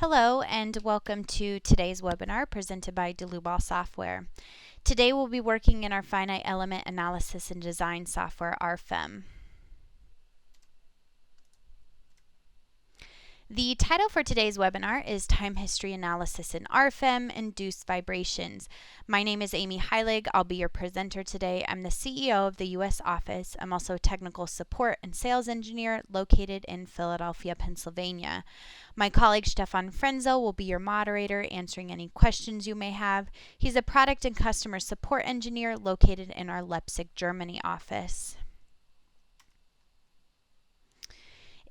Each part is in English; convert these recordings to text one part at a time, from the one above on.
Hello and welcome to today's webinar presented by Dlubal software. Today we'll be working in our finite element analysis and design software RFEM. The title for today's webinar is Time History Analysis in RFEM-Induced Vibrations. My name is Amy Heilig. I'll be your presenter today. I'm the CEO of the U.S. office. I'm also a technical support and sales engineer located in Philadelphia, Pennsylvania. My colleague Stefan Frenzel will be your moderator, answering any questions you may have. He's a product and customer support engineer located in our Leipzig, Germany office.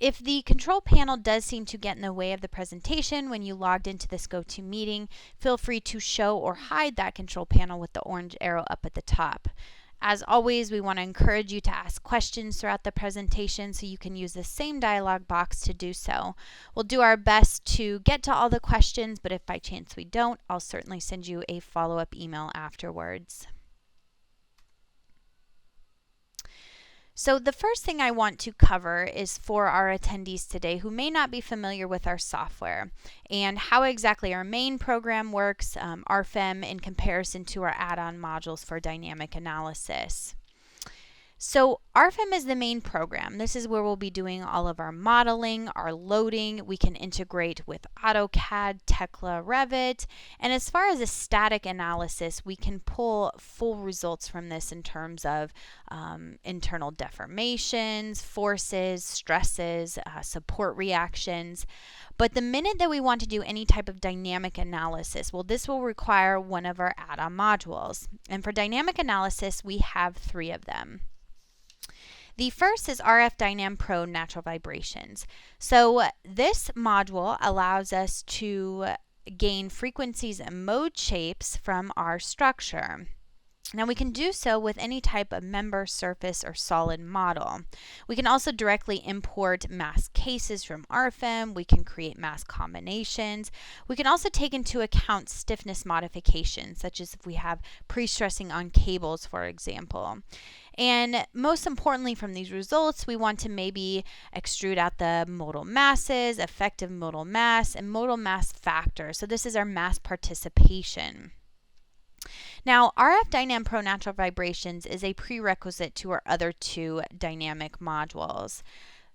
If the control panel does seem to get in the way of the presentation when you logged into this GoToMeeting, feel free to show or hide that control panel with the orange arrow up at the top. As always, we want to encourage you to ask questions throughout the presentation, so you can use the same dialog box to do so. We'll do our best to get to all the questions, but if by chance we don't, I'll certainly send you a follow-up email afterwards. So the first thing I want to cover is for our attendees today who may not be familiar with our software and how exactly our main program works, RFEM, in comparison to our add-on modules for dynamic analysis. So RFEM is the main program. This is where we'll be doing all of our modeling, our loading. We can integrate with AutoCAD, Tekla, Revit, and as far as a static analysis, we can pull full results from this in terms of internal deformations, forces, stresses, support reactions. But the minute that we want to do any type of dynamic analysis, well, this will require one of our add-on modules. And for dynamic analysis, we have 3 of them. The first is RF-DYNAM Pro Natural Vibrations. So this module allows us to gain frequencies and mode shapes from our structure. Now we can do so with any type of member, surface, or solid model. We can also directly import mask cases from RFEM. We can create mask combinations. We can also take into account stiffness modifications, such as if we have pre-stressing on cables, for example. And most importantly from these results, we want to maybe extrude out the modal masses, effective modal mass, and modal mass factor. So this is our mass participation. Now, RF-DYNAM Pro Natural Vibrations is a prerequisite to our other 2 dynamic modules.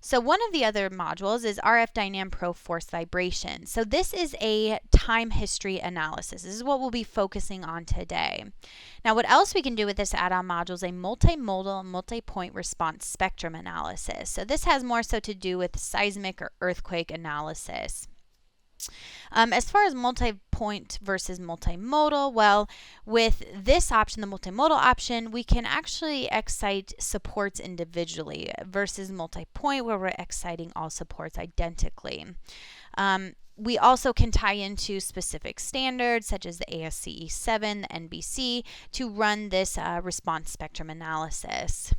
So one of the other modules is RF-DYNAM Pro Force Vibrations. So this is a time history analysis. This is what we'll be focusing on today. Now, what else we can do with this add-on module is a multimodal, multi-point response spectrum analysis. So this has more so to do with seismic or earthquake analysis. As far as multi-point versus multimodal, well, with this option, the multimodal option, we can actually excite supports individually versus multi-point, where we're exciting all supports identically. We also can tie into specific standards such as the ASCE 7, the NBC, to run this response spectrum analysis.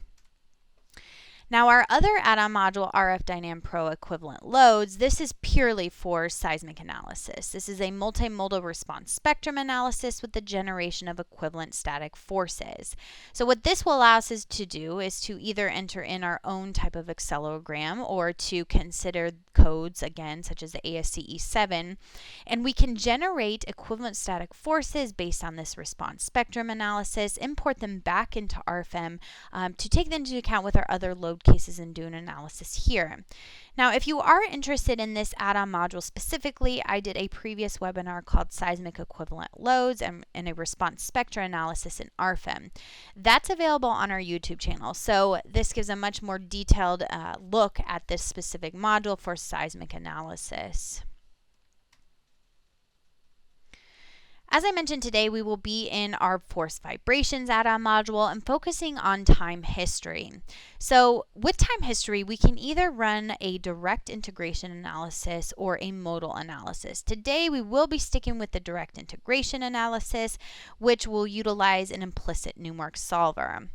Now our other add-on module, RF-DYNAM Pro Equivalent Loads, this is purely for seismic analysis. This is a multimodal response spectrum analysis with the generation of equivalent static forces. So what this will allow us to do is to either enter in our own type of accelerogram or to consider codes, again, such as the ASCE 7, and we can generate equivalent static forces based on this response spectrum analysis, import them back into RFEM to take them into account with our other load cases and do an analysis here. Now, if you are interested in this add-on module specifically, I did a previous webinar called Seismic Equivalent Loads and a Response Spectra Analysis in RFEM. That's available on our YouTube channel. So this gives a much more detailed look at this specific module for seismic analysis. As I mentioned today, we will be in our Force Vibrations add-on module and focusing on time history. So with time history, we can either run a direct integration analysis or a modal analysis. Today, we will be sticking with the direct integration analysis, which will utilize an implicit numeric solver.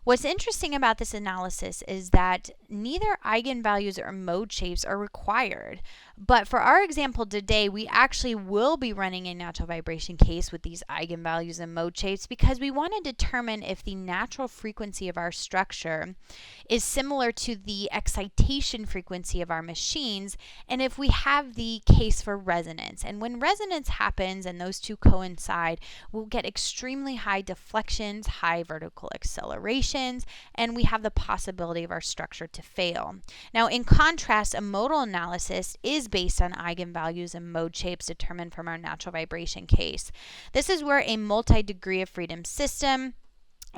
What's interesting about this analysis is that neither eigenvalues or mode shapes are required. But for our example today, we actually will be running a natural vibration case with these eigenvalues and mode shapes because we want to determine if the natural frequency of our structure is similar to the excitation frequency of our machines, and if we have the case for resonance. And when resonance happens and those two coincide, we'll get extremely high deflections, high vertical accelerations, and we have the possibility of our structure to fail. Now, in contrast, a modal analysis is based on eigenvalues and mode shapes determined from our natural vibration case. This is where a multi-degree of freedom system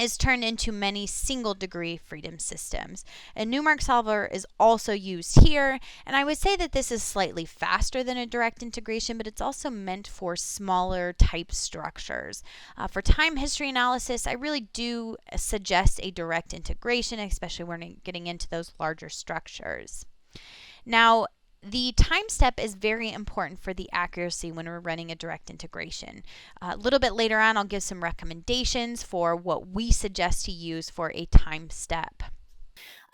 is turned into many single-degree freedom systems. A Newmark solver is also used here, and I would say that this is slightly faster than a direct integration, but it's also meant for smaller type structures. For time history analysis, I really do suggest a direct integration, especially when we're getting into those larger structures. Now, the time step is very important for the accuracy when we're running a direct integration. A little bit later on, I'll give some recommendations for what we suggest to use for a time step.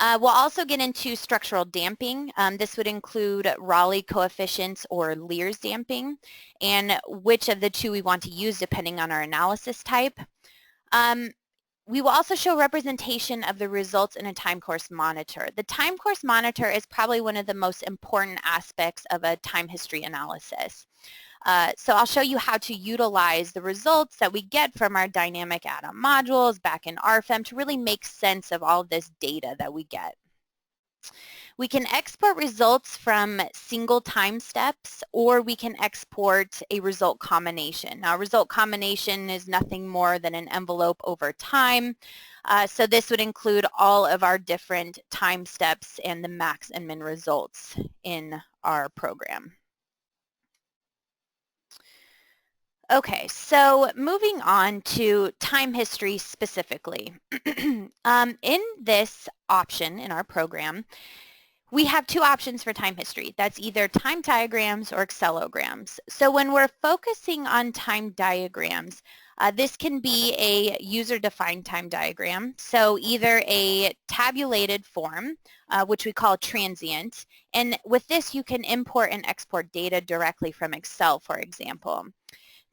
We'll also get into structural damping. This would include Rayleigh coefficients or Leer's damping, and which of the two we want to use depending on our analysis type. We will also show representation of the results in a time course monitor. The time course monitor is probably one of the most important aspects of a time history analysis. So I'll show you how to utilize the results that we get from our dynamic atom modules back in RFEM to really make sense of all of this data that we get. We can export results from single time steps, or we can export a result combination. Now, a result combination is nothing more than an envelope over time. So this would include all of our different time steps and the max and min results in our program. Okay, so moving on to time history specifically. In this option in our program, we have two options for time history. That's either time diagrams or accelegrams. So when we're focusing on time diagrams, this can be a user-defined time diagram. So either a tabulated form, which we call transient, and with this you can import and export data directly from Excel, for example.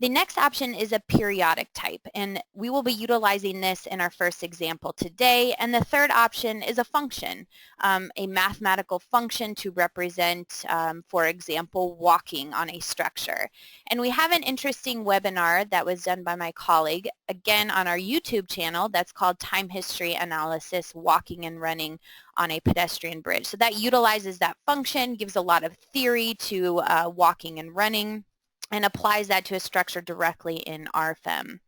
The next option is a periodic type, and we will be utilizing this in our first example today. And the third option is a function, a mathematical function to represent, for example, walking on a structure. And we have an interesting webinar that was done by my colleague, again on our YouTube channel, that's called Time History Analysis, Walking and Running on a Pedestrian Bridge. So that utilizes that function, gives a lot of theory to walking and running, and applies that to a structure directly in RFEM.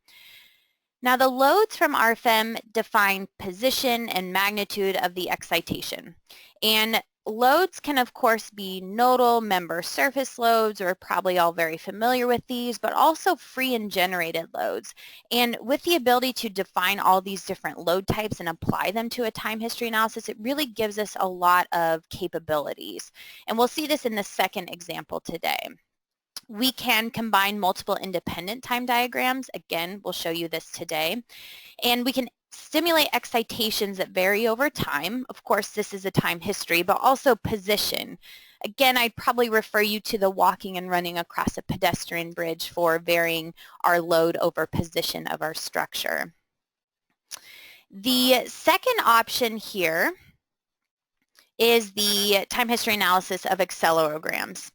Now, the loads from RFEM define position and magnitude of the excitation. And loads can, of course, be nodal member surface loads. We're probably all very familiar with these, but also free and generated loads. And with the ability to define all these different load types and apply them to a time history analysis, it really gives us a lot of capabilities. And we'll see this in the second example today. We can combine multiple independent time diagrams. Again, we'll show you this today. And we can stimulate excitations that vary over time. Of course, this is a time history, but also position. Again, I'd probably refer you to the walking and running across a pedestrian bridge for varying our load over position of our structure. The second option here is the time history analysis of accelegrams.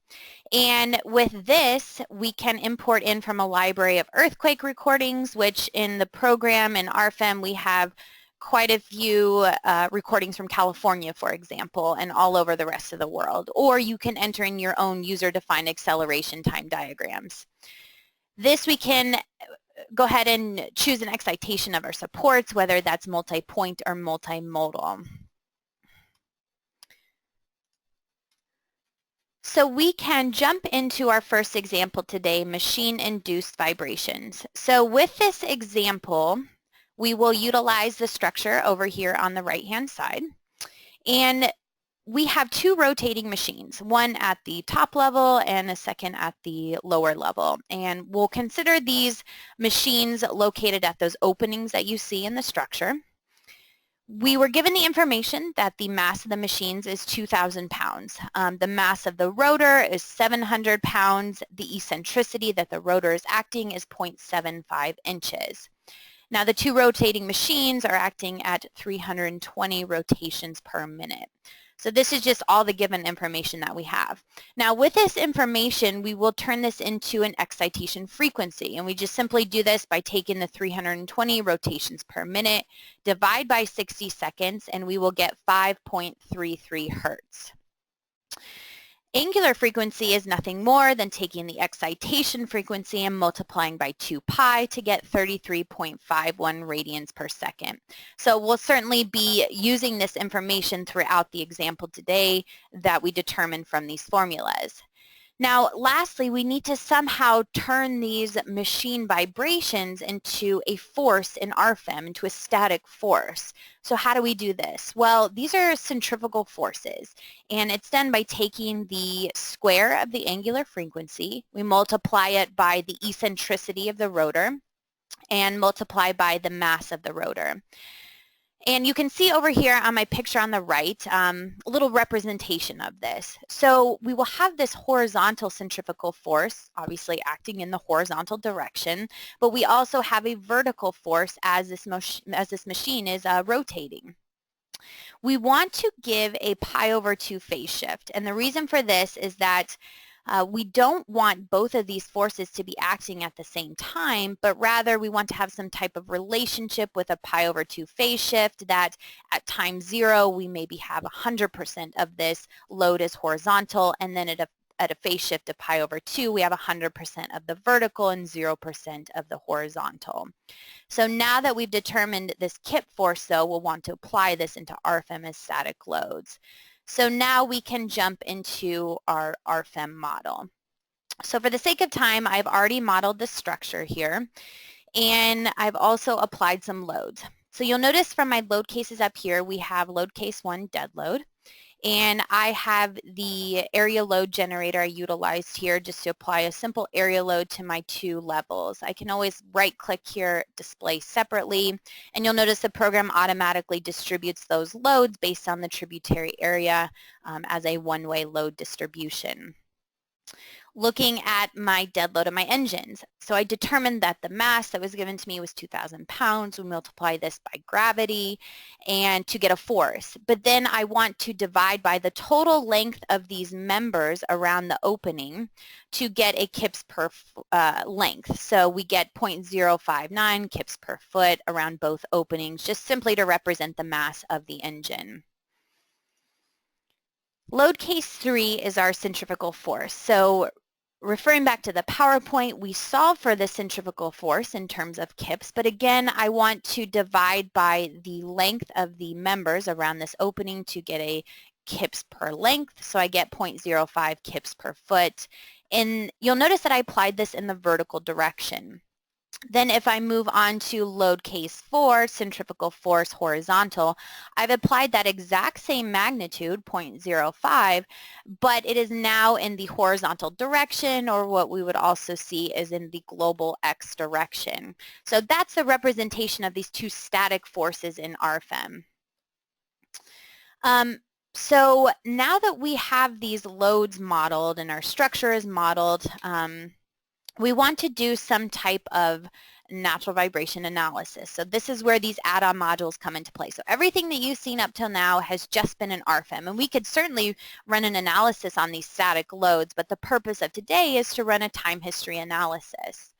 And with this, we can import in from a library of earthquake recordings, which in the program in RFEM, we have quite a few recordings from California, for example, and all over the rest of the world. Or you can enter in your own user-defined acceleration time diagrams. This we can go ahead and choose an excitation of our supports, whether that's multi-point or multimodal. So we can jump into our first example today, machine-induced vibrations. So with this example, we will utilize the structure over here on the right-hand side. And we have two rotating machines, one at the top level and a second at the lower level. And we'll consider these machines located at those openings that you see in the structure. We were given the information that the mass of the machines is 2,000 pounds. The mass of the rotor is 700 pounds. The eccentricity that the rotor is acting is 0.75 inches. Now the two rotating machines are acting at 320 rotations per minute. So this is just all the given information that we have. Now with this information, we will turn this into an excitation frequency, and we just simply do this by taking the 320 rotations per minute, divide by 60 seconds, and we will get 5.33 hertz. Angular frequency is nothing more than taking the excitation frequency and multiplying by 2 pi to get 33.51 radians per second. So we'll certainly be using this information throughout the example today that we determined from these formulas. Now, lastly, we need to somehow turn these machine vibrations into a force in RFEM, into a static force. So how do we do this? Well, these are centrifugal forces, and it's done by taking the square of the angular frequency, we multiply it by the eccentricity of the rotor, and multiply by the mass of the rotor. And you can see over here on my picture on the right, a little representation of this. So we will have this horizontal centrifugal force, obviously acting in the horizontal direction, but we also have a vertical force as this machine is rotating. We want to give a pi over 2 phase shift, and the reason for this is that we don't want both of these forces to be acting at the same time, but rather we want to have some type of relationship with a pi over 2 phase shift that at time 0 we maybe have 100% of this load is horizontal, and then at a phase shift of pi over 2 we have 100% of the vertical and 0% of the horizontal. So now that we've determined this kip force, though, we'll want to apply this into RFEM as static loads. So now we can jump into our RFEM model. So for the sake of time, I've already modeled the structure here, and I've also applied some loads. So you'll notice from my load cases up here, we have load case 1, dead load, and I have the area load generator I utilized here just to apply a simple area load to my 2 levels. I can always right-click here, display separately, and you'll notice the program automatically distributes those loads based on the tributary area as a one-way load distribution. Looking at my dead load of my engines. So I determined that the mass that was given to me was 2,000 pounds. We multiply this by gravity and to get a force. But then I want to divide by the total length of these members around the opening to get a kips per length. So we get 0.059 kips per foot around both openings, just simply to represent the mass of the engine. Load case 3 is our centrifugal force. So referring back to the PowerPoint, we solve for the centrifugal force in terms of kips, but again, I want to divide by the length of the members around this opening to get a kips per length, so I get 0.05 kips per foot. And you'll notice that I applied this in the vertical direction. Then if I move on to load case 4, centrifugal force horizontal, I've applied that exact same magnitude, 0.05, but it is now in the horizontal direction, or what we would also see is in the global X direction. So that's the representation of these 2 static forces in RFEM. So now that we have these loads modeled and our structure is modeled, we want to do some type of natural vibration analysis. So this is where these add-on modules come into play. So everything that you've seen up till now has just been in RFEM, and we could certainly run an analysis on these static loads, but the purpose of today is to run a time history analysis.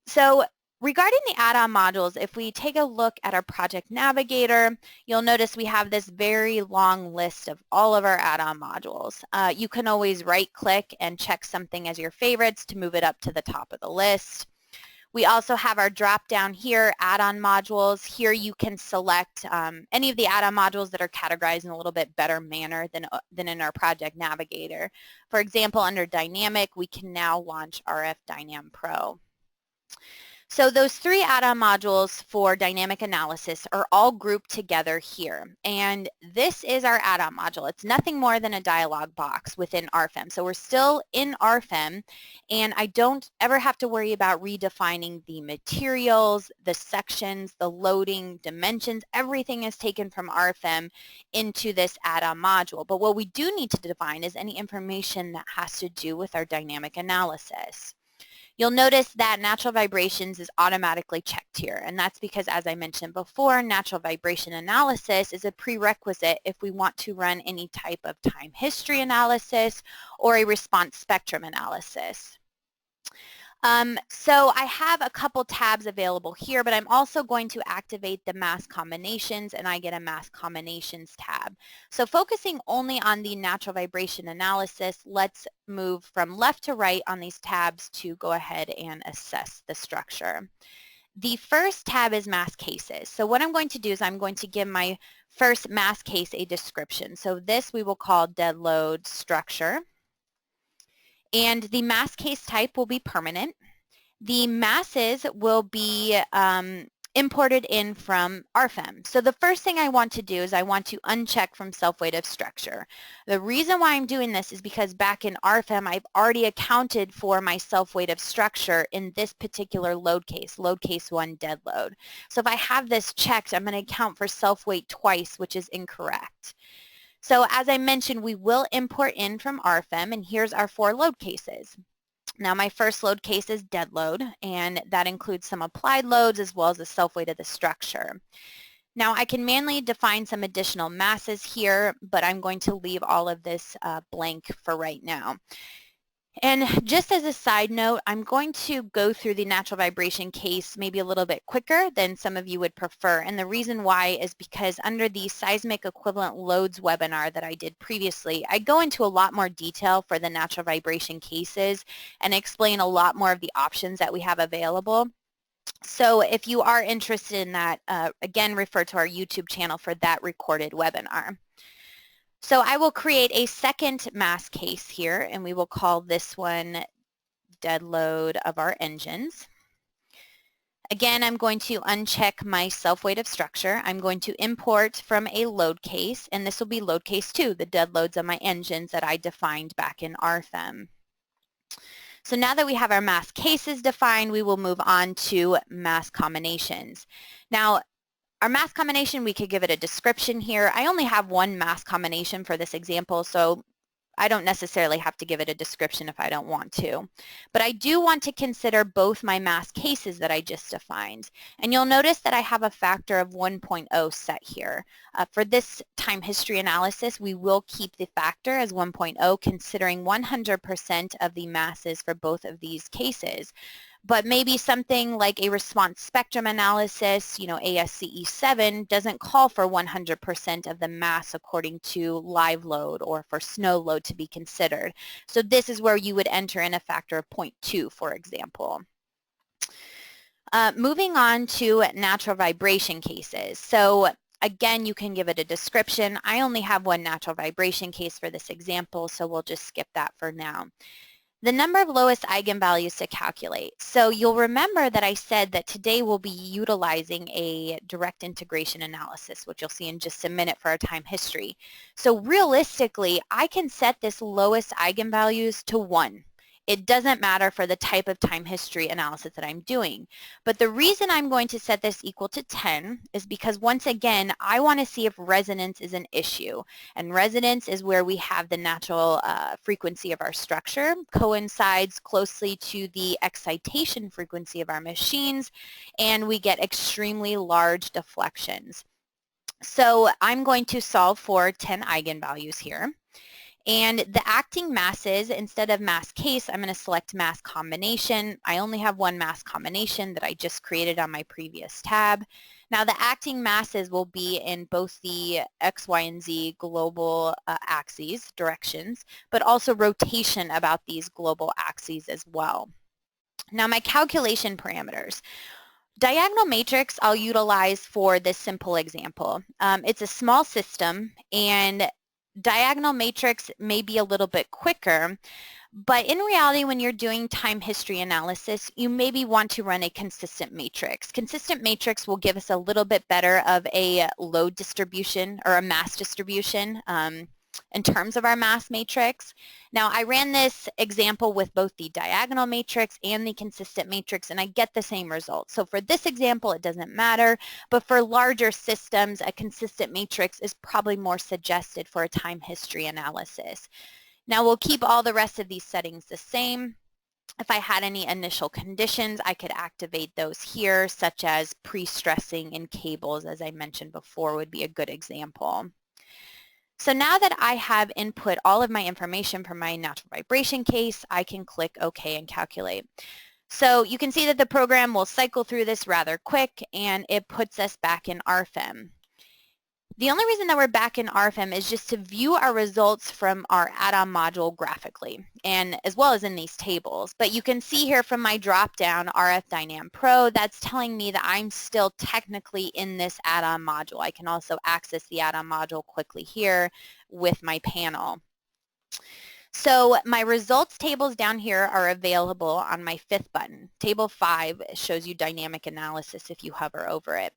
So regarding the add-on modules, if we take a look at our project navigator, you'll notice we have this very long list of all of our add-on modules. You can always right-click and check something as your favorites to move it up to the top of the list. We also have our drop-down here, add-on modules. Here you can select any of the add-on modules that are categorized in a little bit better manner than in our project navigator. For example, under dynamic, we can now launch RF-DYNAM Pro. So those 3 add-on modules for dynamic analysis are all grouped together here. And this is our add-on module. It's nothing more than a dialog box within RFEM. So we're still in RFEM, and I don't ever have to worry about redefining the materials, the sections, the loading, dimensions. Everything is taken from RFEM into this add-on module. But what we do need to define is any information that has to do with our dynamic analysis. You'll notice that natural vibrations is automatically checked here, and that's because, as I mentioned before, natural vibration analysis is a prerequisite if we want to run any type of time history analysis or a response spectrum analysis. So I have a couple tabs available here, but I'm also going to activate the mass combinations, and I get a mass combinations tab. So focusing only on the natural vibration analysis, let's move from left to right on these tabs to go ahead and assess the structure. The first tab is mass cases. So what I'm going to do is I'm going to give my first mass case a description. So this we will call dead load structure. And the mass case type will be permanent. The masses will be imported in from RFEM. So the first thing I want to do is I want to uncheck from self-weight of structure. The reason why I'm doing this is because back in RFEM I've already accounted for my self-weight of structure in this particular load case 1 dead load. So if I have this checked, I'm going to account for self-weight twice, which is incorrect. So as I mentioned, we will import in from RFEM, and here's our 4 load cases. Now my first load case is dead load, and that includes some applied loads as well as the self-weight of the structure. Now I can manually define some additional masses here, but I'm going to leave all of this blank for right now. And just as a side note, I'm going to go through the natural vibration case maybe a little bit quicker than some of you would prefer. And the reason why is because under the seismic equivalent loads webinar that I did previously, I go into a lot more detail for the natural vibration cases and explain a lot more of the options that we have available. So if you are interested in that, again, refer to our YouTube channel for that recorded webinar. So I will create a second mass case here, and we will call this one dead load of our engines. Again, I'm going to uncheck my self-weight of structure. I'm going to import from a load case, and this will be load case 2, the dead loads of my engines that I defined back in RFEM. So now that we have our mass cases defined, we will move on to mass combinations. Now, our mass combination, we could give it a description here. I only have 1 mass combination for this example, so I don't necessarily have to give it a description if I don't want to. But I do want to consider both my mass cases that I just defined. And you'll notice that I have a factor of 1.0 set here. For this time history analysis, we will keep the factor as 1.0, considering 100% of the masses for both of these cases. But maybe something like a response spectrum analysis, ASCE 7, doesn't call for 100% of the mass according to live load or for snow load to be considered. So this is where you would enter in a factor of 0.2, for example. Moving on to natural vibration cases. So again, you can give it a description. I only have 1 natural vibration case for this example, so we'll just skip that for now. The number of lowest eigenvalues to calculate. So you'll remember that I said that today we'll be utilizing a direct integration analysis, which you'll see in just a minute for our time history. So realistically, I can set this lowest eigenvalues to 1. It doesn't matter for the type of time history analysis that I'm doing. But the reason I'm going to set this equal to 10 is because, once again, I want to see if resonance is an issue. And resonance is where we have the natural frequency of our structure coincides closely to the excitation frequency of our machines, and we get extremely large deflections. So I'm going to solve for 10 eigenvalues here. And the acting masses, instead of mass case, I'm going to select mass combination. I only have 1 mass combination that I just created on my previous tab. Now the acting masses will be in both the X, Y, and Z global axes, directions, but also rotation about these global axes as well. Now my calculation parameters. Diagonal matrix I'll utilize for this simple example. It's a small system, and diagonal matrix may be a little bit quicker, But in reality, when you're doing time history analysis, you maybe want to run a consistent matrix. Consistent matrix will give us a little bit better of a load distribution or a mass distribution in terms of our mass matrix. Now, I ran this example with both the diagonal matrix and the consistent matrix, and I get the same result. So for this example, it doesn't matter, but for larger systems, a consistent matrix is probably more suggested for a time history analysis. Now, we'll keep all the rest of these settings the same. If I had any initial conditions, I could activate those here, such as pre-stressing in cables, as I mentioned before, would be a good example. So now that I have input all of my information from my natural vibration case, I can click OK and calculate. So you can see that the program will cycle through this rather quick, and it puts us back in RFEM. The only reason that we're back in RFEM is just to view our results from our add-on module graphically, and as well as in these tables. But you can see here from my drop-down RF-DYNAM Pro, that's telling me that I'm still technically in this add-on module. I can also access the add-on module quickly here with my panel. So my results tables down here are available on my 5th button. Table 5 shows you dynamic analysis if you hover over it.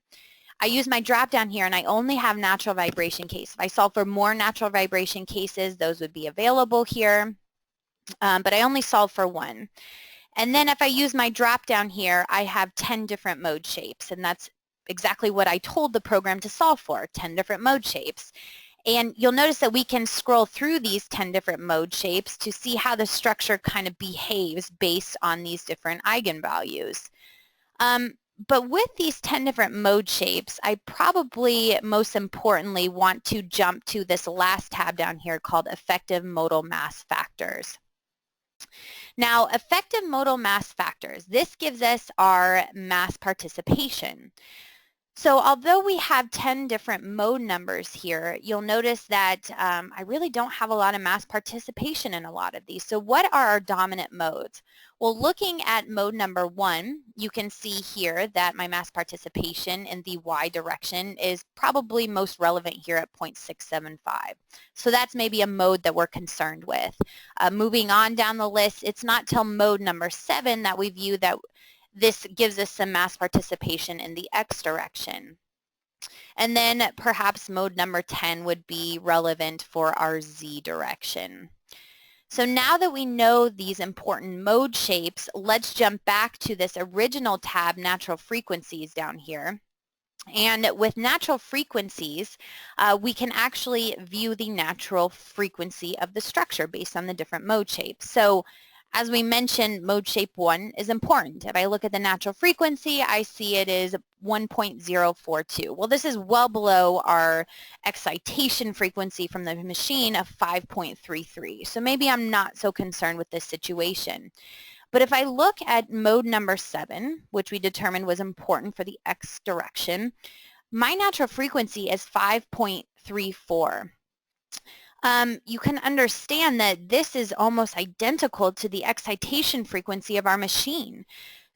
I use my drop down here, and I only have natural vibration case. If I solve for more natural vibration cases, those would be available here, but I only solve for one. And then if I use my drop down here, I have 10 different mode shapes, and that's exactly what I told the program to solve for, 10 different mode shapes. And you'll notice that we can scroll through these 10 different mode shapes to see how the structure kind of behaves based on these different eigenvalues. But with these 10 different mode shapes, I probably most importantly want to jump to this last tab down here called Effective Modal Mass Factors. Now, effective modal mass factors, this gives us our mass participation. So although we have 10 different mode numbers here, you'll notice that I really don't have a lot of mass participation in a lot of these. So what are our dominant modes? Well, looking at mode number 1, you can see here that my mass participation in the Y direction is probably most relevant here at 0.675. So that's maybe a mode that we're concerned with. Moving on down the list, it's not till mode number 7 that we view that this gives us some mass participation in the X direction. And then perhaps mode number 10 would be relevant for our Z direction. So now that we know these important mode shapes, let's jump back to this original tab, Natural Frequencies, down here. And with natural frequencies, we can actually view the natural frequency of the structure based on the different mode shapes. So as we mentioned, mode shape 1 is important. If I look at the natural frequency, I see it is 1.042. Well, this is well below our excitation frequency from the machine of 5.33. So maybe I'm not so concerned with this situation. But if I look at mode number 7, which we determined was important for the X direction, my natural frequency is 5.34. You can understand that this is almost identical to the excitation frequency of our machine.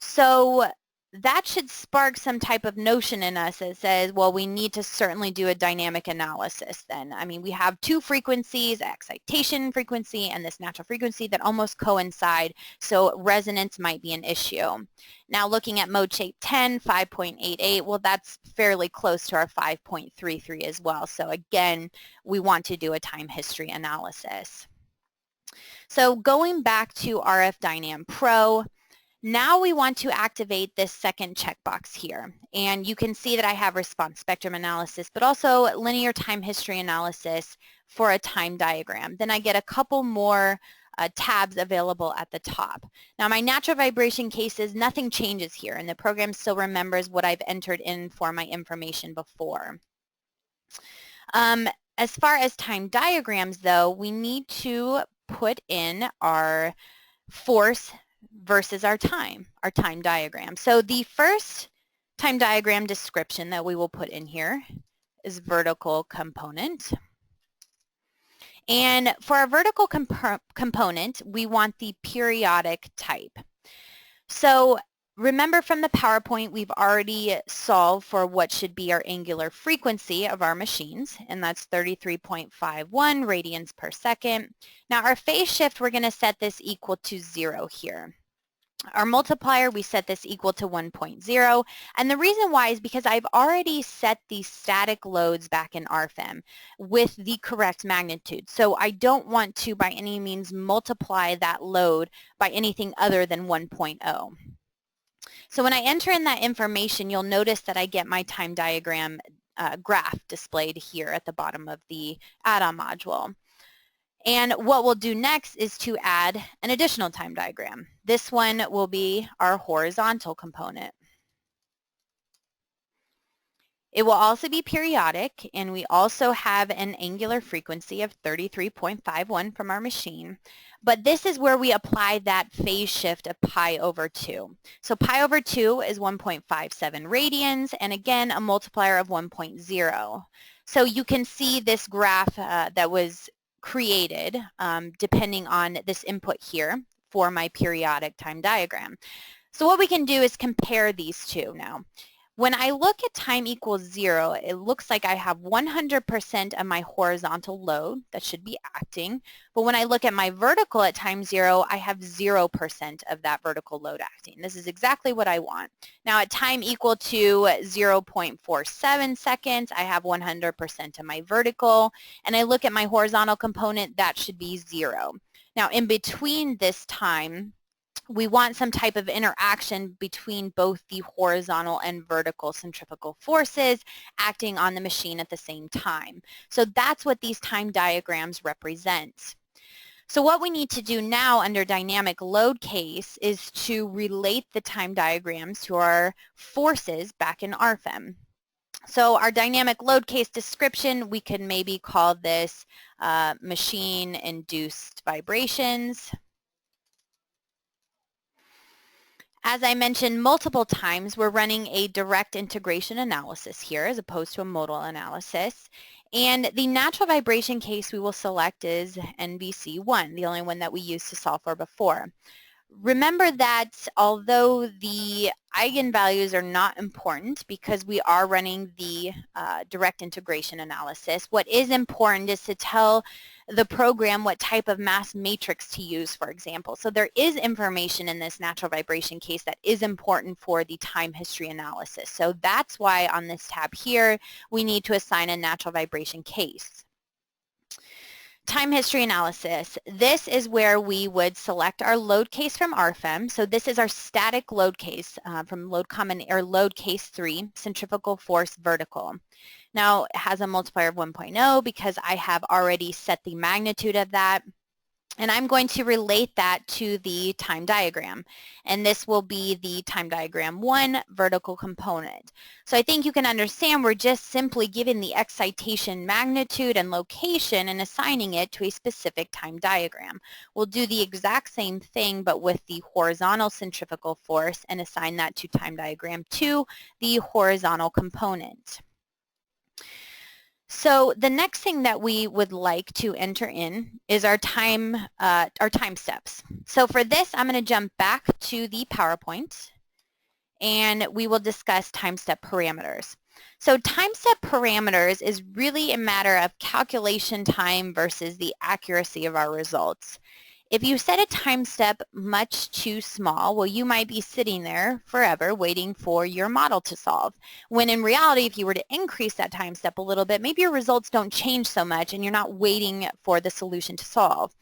So that should spark some type of notion in us that says, well, we need to certainly do a dynamic analysis then. I mean, we have two frequencies, excitation frequency and this natural frequency, that almost coincide, so resonance might be an issue. Now looking at mode shape 10, 5.88, well, that's fairly close to our 5.33 as well. So again, we want to do a time history analysis. So going back to RF-DYNAM Pro, now we want to activate this second checkbox here. And you can see that I have response spectrum analysis, but also linear time history analysis for a time diagram. Then I get a couple more tabs available at the top. Now my natural vibration cases, nothing changes here, and the program still remembers what I've entered in for my information before. As far as time diagrams though, we need to put in our force versus our time diagram. So the first time diagram description that we will put in here is vertical component. And for our vertical component, we want the periodic type. So remember from the PowerPoint, we've already solved for what should be our angular frequency of our machines, and that's 33.51 radians per second. Now our phase shift, we're going to set this equal to 0 here. Our multiplier, we set this equal to 1.0, and the reason why is because I've already set the static loads back in RFEM with the correct magnitude. So I don't want to by any means multiply that load by anything other than 1.0. So when I enter in that information, you'll notice that I get my time diagram graph displayed here at the bottom of the add-on module. And what we'll do next is to add an additional time diagram. This one will be our horizontal component. It will also be periodic, and we also have an angular frequency of 33.51 from our machine. But this is where we apply that phase shift of pi over 2. So pi over 2 is 1.57 radians, and again, a multiplier of 1.0. So you can see this graph that was created depending on this input here for my periodic time diagram. So what we can do is compare these two now. When I look at time equals 0, it looks like I have 100% of my horizontal load that should be acting. But when I look at my vertical at time 0, I have 0% of that vertical load acting. This is exactly what I want. Now at time equal to 0.47 seconds, I have 100% of my vertical. And I look at my horizontal component, that should be 0. Now in between this time, we want some type of interaction between both the horizontal and vertical centrifugal forces acting on the machine at the same time. So that's what these time diagrams represent. So what we need to do now under dynamic load case is to relate the time diagrams to our forces back in RFEM. So our dynamic load case description, we could maybe call this machine-induced vibrations. As I mentioned multiple times, we're running a direct integration analysis here as opposed to a modal analysis. And the natural vibration case we will select is NVC1, the only one that we used to solve for before. Remember that although the eigenvalues are not important because we are running the direct integration analysis, what is important is to tell the program what type of mass matrix to use, for example. So there is information in this natural vibration case that is important for the time history analysis. So that's why on this tab here, we need to assign a natural vibration case. Time history analysis. This is where we would select our load case from RFEM. So this is our static load case from load case 3, centrifugal force vertical. Now it has a multiplier of 1.0 because I have already set the magnitude of that. And I'm going to relate that to the time diagram. And this will be the time diagram 1 vertical component. So I think you can understand we're just simply giving the excitation magnitude and location and assigning it to a specific time diagram. We'll do the exact same thing but with the horizontal centrifugal force and assign that to time diagram 2, the horizontal component. So the next thing that we would like to enter in is our time steps. So for this, I'm going to jump back to the PowerPoint, and we will discuss time step parameters. So time step parameters is really a matter of calculation time versus the accuracy of our results. If you set a time step much too small, well, you might be sitting there forever waiting for your model to solve. When in reality, if you were to increase that time step a little bit, maybe your results don't change so much and you're not waiting for the solution to solve.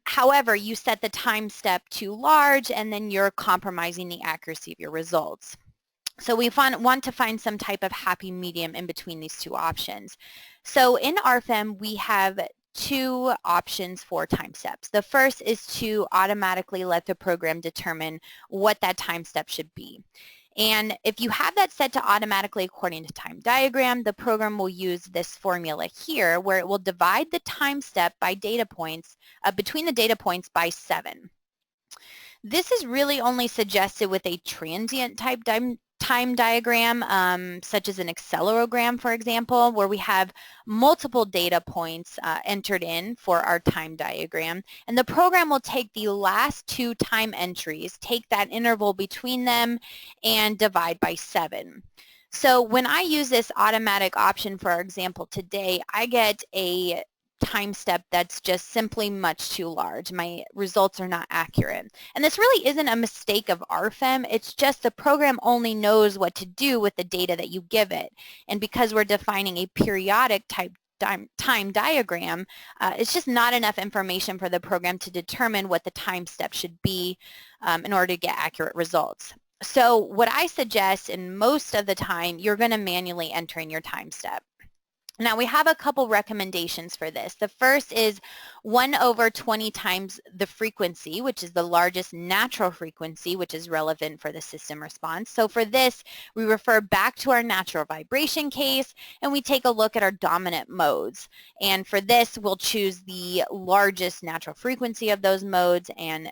However, you set the time step too large and then you're compromising the accuracy of your results. So we want to find some type of happy medium in between these two options. So in RFEM, we have two options for time steps. The first is to automatically let the program determine what that time step should be. And if you have that set to automatically according to time diagram, the program will use this formula here where it will divide the time step by data points, between the data points by 7. This is really only suggested with a transient type time diagram, such as an accelerogram, for example, where we have multiple data points entered in for our time diagram. And the program will take the last two time entries, take that interval between them, and divide by 7. So when I use this automatic option for our example today, I get a time step that's just simply much too large. My results are not accurate. And this really isn't a mistake of RFEM. It's just the program only knows what to do with the data that you give it. And because we're defining a periodic type time diagram, it's just not enough information for the program to determine what the time step should be in order to get accurate results. So what I suggest, in most of the time, you're going to manually enter in your time step. Now we have a couple recommendations for this. The first is 1/20 times the frequency, which is the largest natural frequency, which is relevant for the system response. So for this, we refer back to our natural vibration case and we take a look at our dominant modes. And for this, we'll choose the largest natural frequency of those modes and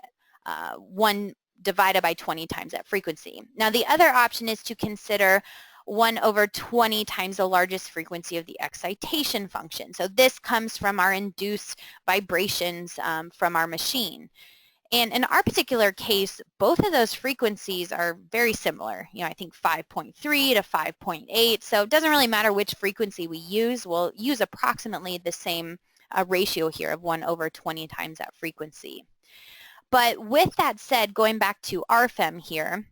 1 divided by 20 times that frequency. Now the other option is to consider 1/20 times the largest frequency of the excitation function. So this comes from our induced vibrations from our machine. And in our particular case, both of those frequencies are very similar. I think 5.3 to 5.8. So it doesn't really matter which frequency we use. We'll use approximately the same ratio here of 1/20 times that frequency. But with that said, going back to RFEM here,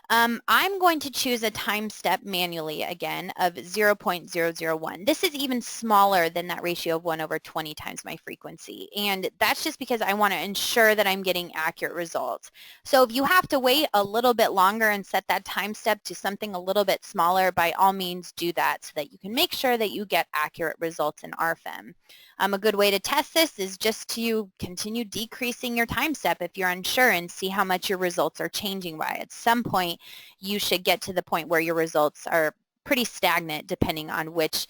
I'm going to choose a time step manually again of 0.001. This is even smaller than that ratio of 1/20 times my frequency. And that's just because I want to ensure that I'm getting accurate results. So if you have to wait a little bit longer and set that time step to something a little bit smaller, by all means do that so that you can make sure that you get accurate results in RFEM. A good way to test this is just to continue decreasing your time step if you're unsure and see how much your results are changing by. At some point, you should get to the point where your results are pretty stagnant depending on which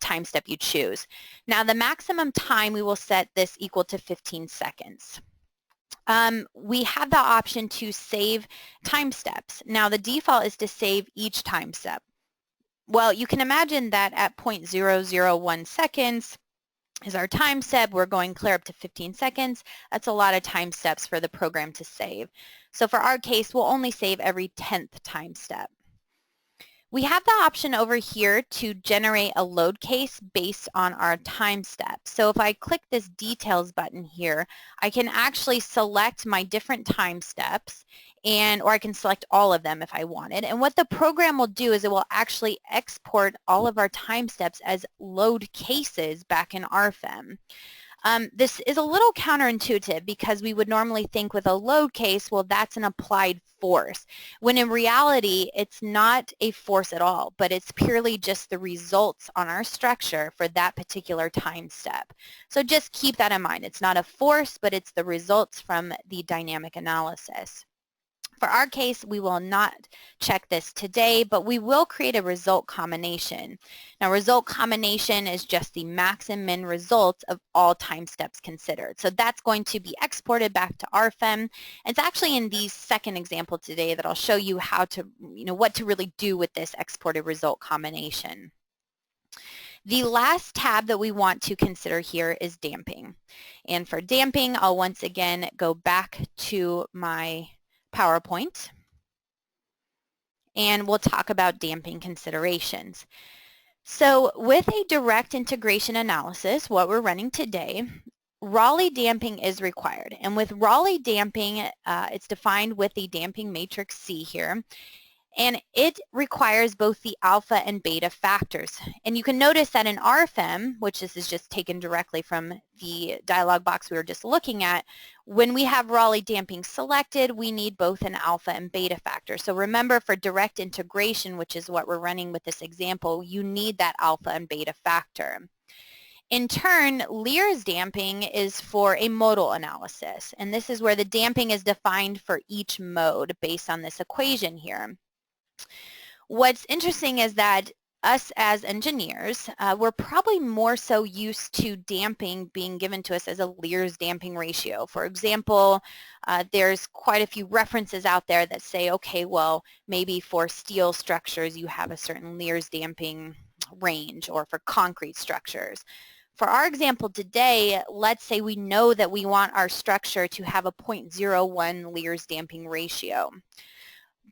time step you choose. Now, the maximum time we will set this equal to 15 seconds. We have the option to save time steps. Now, the default is to save each time step. Well, you can imagine that at 0.001 seconds, is our time step. We're going clear up to 15 seconds. That's a lot of time steps for the program to save. So for our case, we'll only save every 10th time step. We have the option over here to generate a load case based on our time step. So if I click this details button here, I can actually select my different time steps, or I can select all of them if I wanted. And what the program will do is it will actually export all of our time steps as load cases back in RFEM. This is a little counterintuitive because we would normally think with a load case, well, that's an applied force, when in reality, it's not a force at all, but it's purely just the results on our structure for that particular time step. So just keep that in mind. It's not a force, but it's the results from the dynamic analysis. For our case, we will not check this today, but we will create a result combination. Now, result combination is just the max and min results of all time steps considered. So that's going to be exported back to RFEM. It's actually in the second example today that I'll show you how to, what to really do with this exported result combination. The last tab that we want to consider here is damping. And for damping, I'll once again go back to my PowerPoint, and we'll talk about damping considerations. So with a direct integration analysis, what we're running today, Rayleigh damping is required. And with Rayleigh damping, it's defined with the damping matrix C here. And it requires both the alpha and beta factors. And you can notice that in RFEM, which this is just taken directly from the dialog box we were just looking at, when we have Rayleigh damping selected, we need both an alpha and beta factor. So remember, for direct integration, which is what we're running with this example, you need that alpha and beta factor. In turn, Lear's damping is for a modal analysis. And this is where the damping is defined for each mode based on this equation here. What's interesting is that us as engineers, we're probably more so used to damping being given to us as a Leer's damping ratio. For example, there's quite a few references out there that say, okay, well, maybe for steel structures you have a certain Leer's damping range, or for concrete structures. For our example today, let's say we know that we want our structure to have a 0.01 Leer's damping ratio.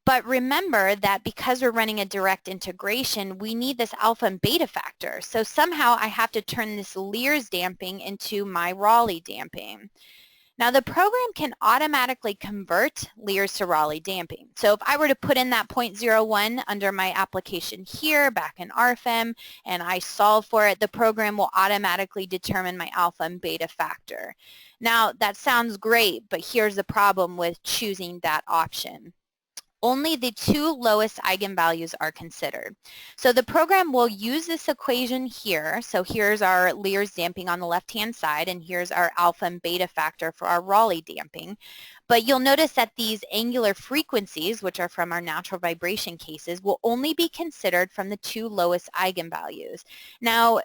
But remember that because we're running a direct integration, we need this alpha and beta factor. So somehow I have to turn this Leer's damping into my Rayleigh damping. Now the program can automatically convert Leer's to Rayleigh damping. So if I were to put in that 0.01 under my application here back in RFEM and I solve for it, the program will automatically determine my alpha and beta factor. Now that sounds great, but here's the problem with choosing that option. Only the two lowest eigenvalues are considered. So the program will use this equation here. So here's our Leer's damping on the left-hand side, and here's our alpha and beta factor for our Rayleigh damping. But you'll notice that these angular frequencies, which are from our natural vibration cases, will only be considered from the two lowest eigenvalues. Now,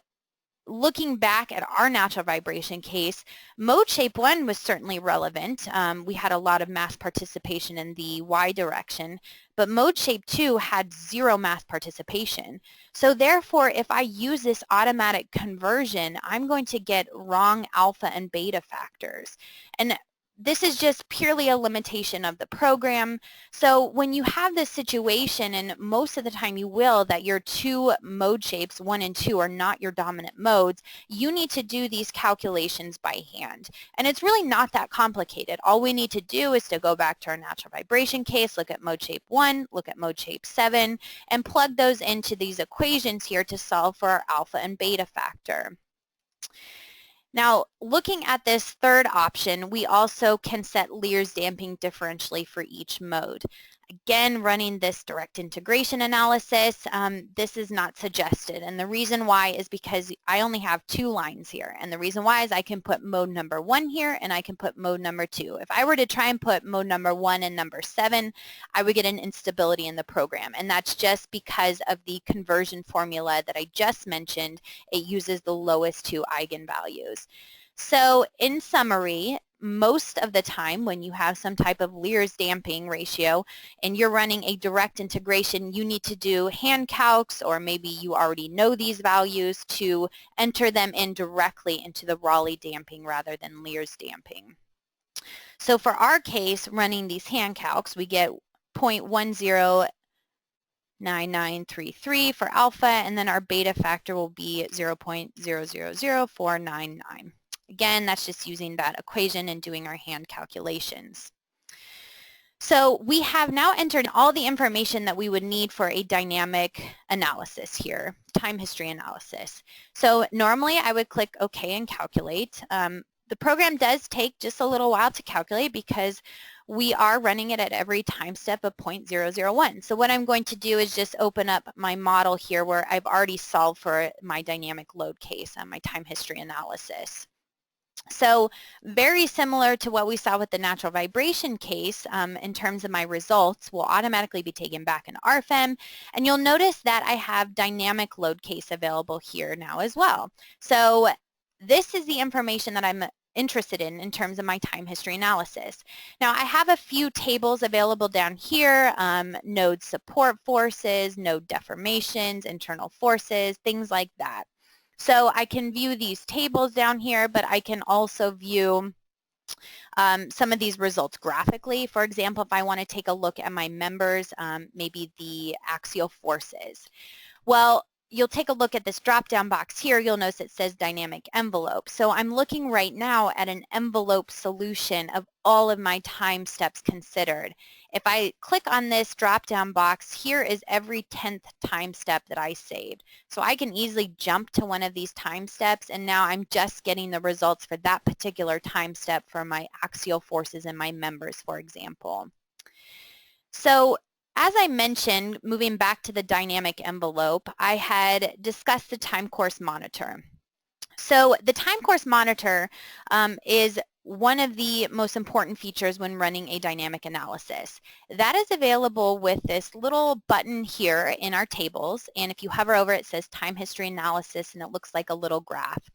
looking back at our natural vibration case, mode shape 1 was certainly relevant. We had a lot of mass participation in the Y direction, but mode shape 2 had zero mass participation. So therefore, if I use this automatic conversion, I'm going to get wrong alpha and beta factors. And this is just purely a limitation of the program. So when you have this situation, and most of the time you will, that your two mode shapes, 1 and 2, are not your dominant modes, you need to do these calculations by hand. And it's really not that complicated. All we need to do is to go back to our natural vibration case, look at mode shape 1, look at mode shape 7, and plug those into these equations here to solve for our alpha and beta factor. Now, looking at this third option, we also can set Leer's damping differentially for each mode. Again, running this direct integration analysis, this is not suggested. And the reason why is because I only have 2 lines here. And the reason why is I can put mode number 1 here and I can put mode number 2. If I were to try and put mode number 1 and number 7, I would get an instability in the program. And that's just because of the conversion formula that I just mentioned. It uses the lowest 2 eigenvalues. So in summary, most of the time when you have some type of Leer's damping ratio and you're running a direct integration, you need to do hand calcs, or maybe you already know these values, to enter them in directly into the Rayleigh damping rather than Leer's damping. So for our case, running these hand calcs, we get 0.109933 for alpha, and then our beta factor will be 0.000499. Again, that's just using that equation and doing our hand calculations. So we have now entered all the information that we would need for a dynamic analysis here, time history analysis. So normally I would click OK and calculate. The program does take just a little while to calculate because we are running it at every time step of 0.001. So what I'm going to do is just open up my model here where I've already solved for my dynamic load case and my time history analysis. So very similar to what we saw with the natural vibration case, in terms of my results will automatically be taken back in RFEM, and you'll notice that I have dynamic load case available here now as well. So this is the information that I'm interested in terms of my time history analysis. Now I have a few tables available down here, node support forces, node deformations, internal forces, things like that. So I can view these tables down here, but I can also view some of these results graphically. For example, if I want to take a look at my members, maybe the axial forces. Well, you'll take a look at this drop-down box here. You'll notice it says dynamic envelope. So I'm looking right now at an envelope solution of all of my time steps considered. If I click on this drop-down box, here is every 10th time step that I saved. So I can easily jump to one of these time steps, and now I'm just getting the results for that particular time step for my axial forces and my members, for example. So as I mentioned, moving back to the dynamic envelope, I had discussed the time course monitor. So the time course monitor is one of the most important features when running a dynamic analysis. That is available with this little button here in our tables, and if you hover over it, it says Time History Analysis, and it looks like a little graph.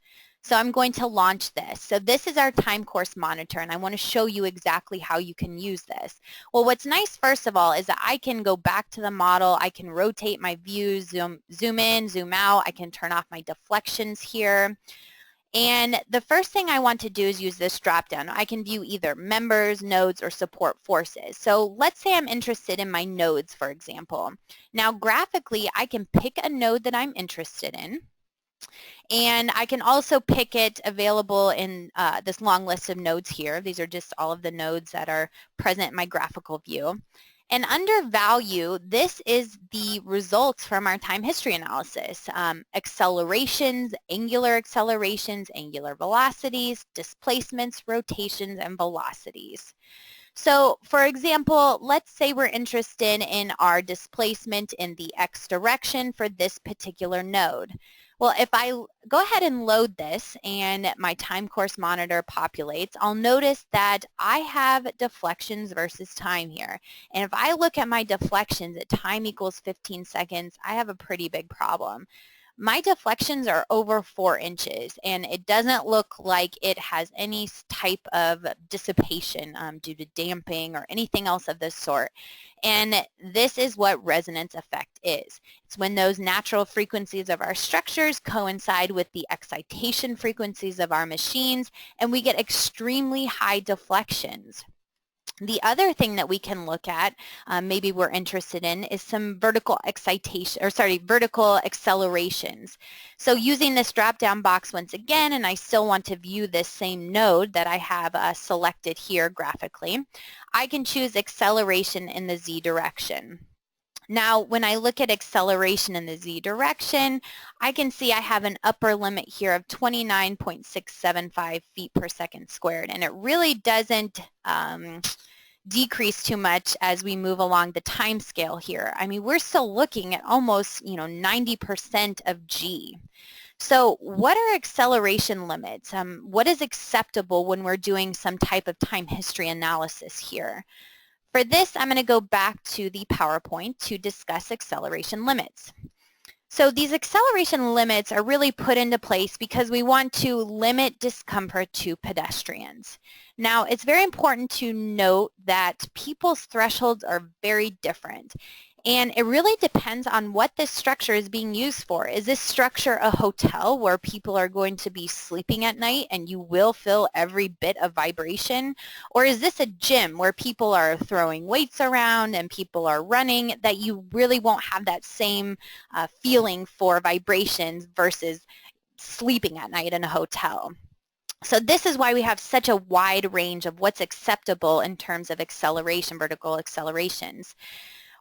So I'm going to launch this. So this is our time course monitor, and I want to show you exactly how you can use this. Well, what's nice, first of all, is that I can go back to the model. I can rotate my views, zoom in, zoom out. I can turn off my deflections here. And the first thing I want to do is use this drop-down. I can view either members, nodes, or support forces. So let's say I'm interested in my nodes, for example. Now, graphically, I can pick a node that I'm interested in. And I can also pick it available in this long list of nodes here. These are just all of the nodes that are present in my graphical view. And under value, this is the results from our time history analysis. Accelerations, angular velocities, displacements, rotations, and velocities. So for example, let's say we're interested in our displacement in the x direction for this particular node. Well, if I go ahead and load this and my time course monitor populates, I'll notice that I have deflections versus time here. And if I look at my deflections at time equals 15 seconds, I have a pretty big problem. My deflections are over 4 inches, and it doesn't look like it has any type of dissipation due to damping or anything else of this sort. And this is what resonance effect is. It's when those natural frequencies of our structures coincide with the excitation frequencies of our machines, and we get extremely high deflections. The other thing that we can look at, maybe we're interested in, is some vertical accelerations. So using this drop-down box once again, and I still want to view this same node that I have selected here graphically, I can choose acceleration in the z direction. Now, when I look at acceleration in the z direction, I can see I have an upper limit here of 29.675 feet per second squared, and it really doesn't decrease too much as we move along the time scale here. I mean, we're still looking at almost, 90% of g. So what are acceleration limits? What is acceptable when we're doing some type of time history analysis here? For this, I'm going to go back to the PowerPoint to discuss acceleration limits. So these acceleration limits are really put into place because we want to limit discomfort to pedestrians. Now, it's very important to note that people's thresholds are very different. And it really depends on what this structure is being used for. Is this structure a hotel where people are going to be sleeping at night and you will feel every bit of vibration? Or is this a gym where people are throwing weights around and people are running that you really won't have that same feeling for vibrations versus sleeping at night in a hotel? So this is why we have such a wide range of what's acceptable in terms of acceleration, vertical accelerations.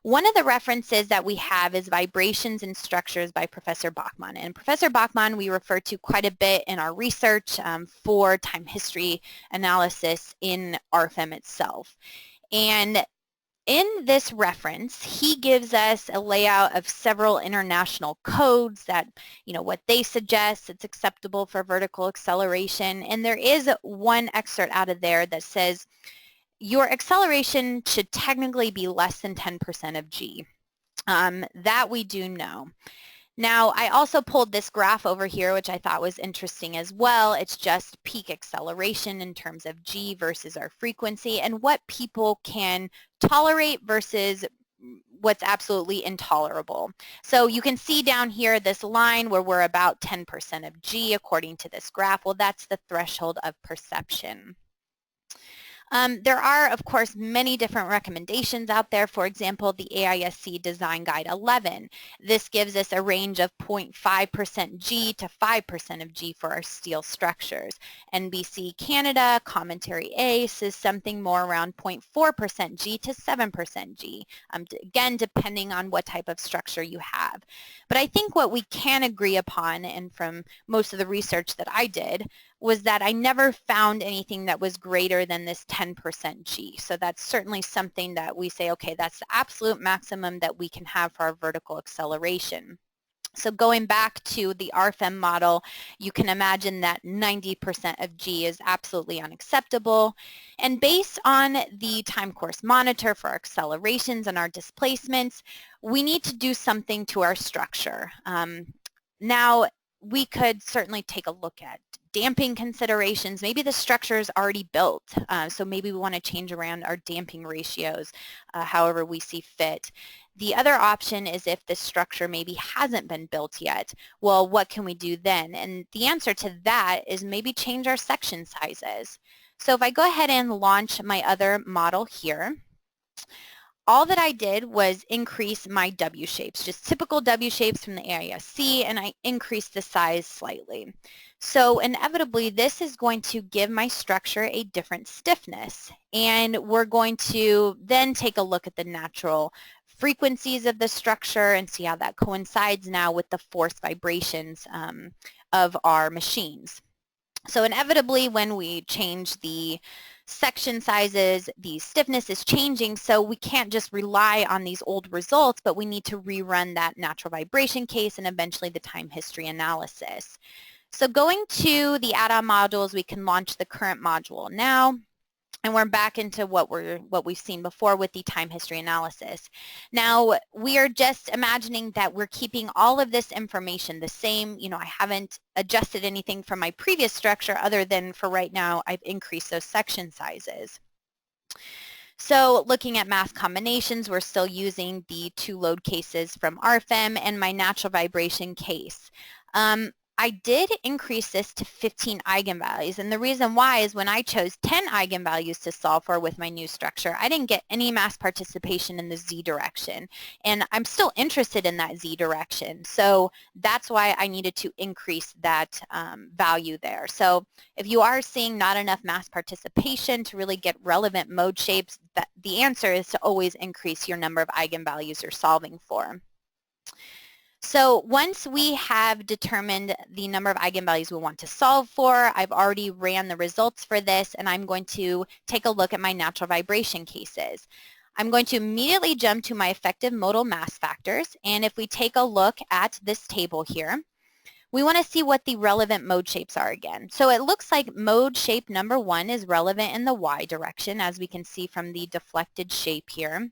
One of the references that we have is Vibrations and Structures by Professor Bachmann. And Professor Bachmann we refer to quite a bit in our research for time history analysis in RFEM itself. And in this reference, he gives us a layout of several international codes that, what they suggest it's acceptable for vertical acceleration. And there is one excerpt out of there that says, your acceleration should technically be less than 10% of g. That we do know. Now, I also pulled this graph over here, which I thought was interesting as well. It's just peak acceleration in terms of g versus our frequency and what people can tolerate versus what's absolutely intolerable. So you can see down here this line where we're about 10% of g according to this graph. Well, that's the threshold of perception. There are, of course, many different recommendations out there. For example, the AISC Design Guide 11. This gives us a range of 0.5% G to 5% of G for our steel structures. NBC Canada, Commentary A says something more around 0.4% G to 7% G, again, depending on what type of structure you have. But I think what we can agree upon, and from most of the research that I did, was that I never found anything that was greater than this 10% G. So that's certainly something that we say, okay, that's the absolute maximum that we can have for our vertical acceleration. So going back to the RFEM model, you can imagine that 90% of G is absolutely unacceptable. And based on the time course monitor for our accelerations and our displacements, we need to do something to our structure. Now, we could certainly take a look at damping considerations. Maybe the structure is already built, so maybe we want to change around our damping ratios however we see fit. The other option is if the structure maybe hasn't been built yet. Well, what can we do then? And the answer to that is maybe change our section sizes. So if I go ahead and launch my other model here, all that I did was increase my W shapes, just typical W shapes from the area C, and I increased the size slightly. So inevitably, this is going to give my structure a different stiffness, and we're going to then take a look at the natural frequencies of the structure and see how that coincides now with the force vibrations of our machines. So inevitably, when we change the section sizes, the stiffness is changing, so we can't just rely on these old results, but we need to rerun that natural vibration case and eventually the time history analysis. So going to the add-on modules, we can launch the current module now. And we're back into what we've seen before with the time history analysis. Now, we are just imagining that we're keeping all of this information the same. You know, I haven't adjusted anything from my previous structure other than for right now, I've increased those section sizes. So looking at mass combinations, we're still using the two load cases from RFEM and my natural vibration case. I did increase this to 15 eigenvalues, and the reason why is when I chose 10 eigenvalues to solve for with my new structure, I didn't get any mass participation in the Z direction, and I'm still interested in that Z direction, so that's why I needed to increase that value there. So if you are seeing not enough mass participation to really get relevant mode shapes, the answer is to always increase your number of eigenvalues you're solving for. So once we have determined the number of eigenvalues we want to solve for, I've already ran the results for this, and I'm going to take a look at my natural vibration cases. I'm going to immediately jump to my effective modal mass factors, and if we take a look at this table here, we want to see what the relevant mode shapes are again. So it looks like mode shape number 1 is relevant in the Y direction, as we can see from the deflected shape here.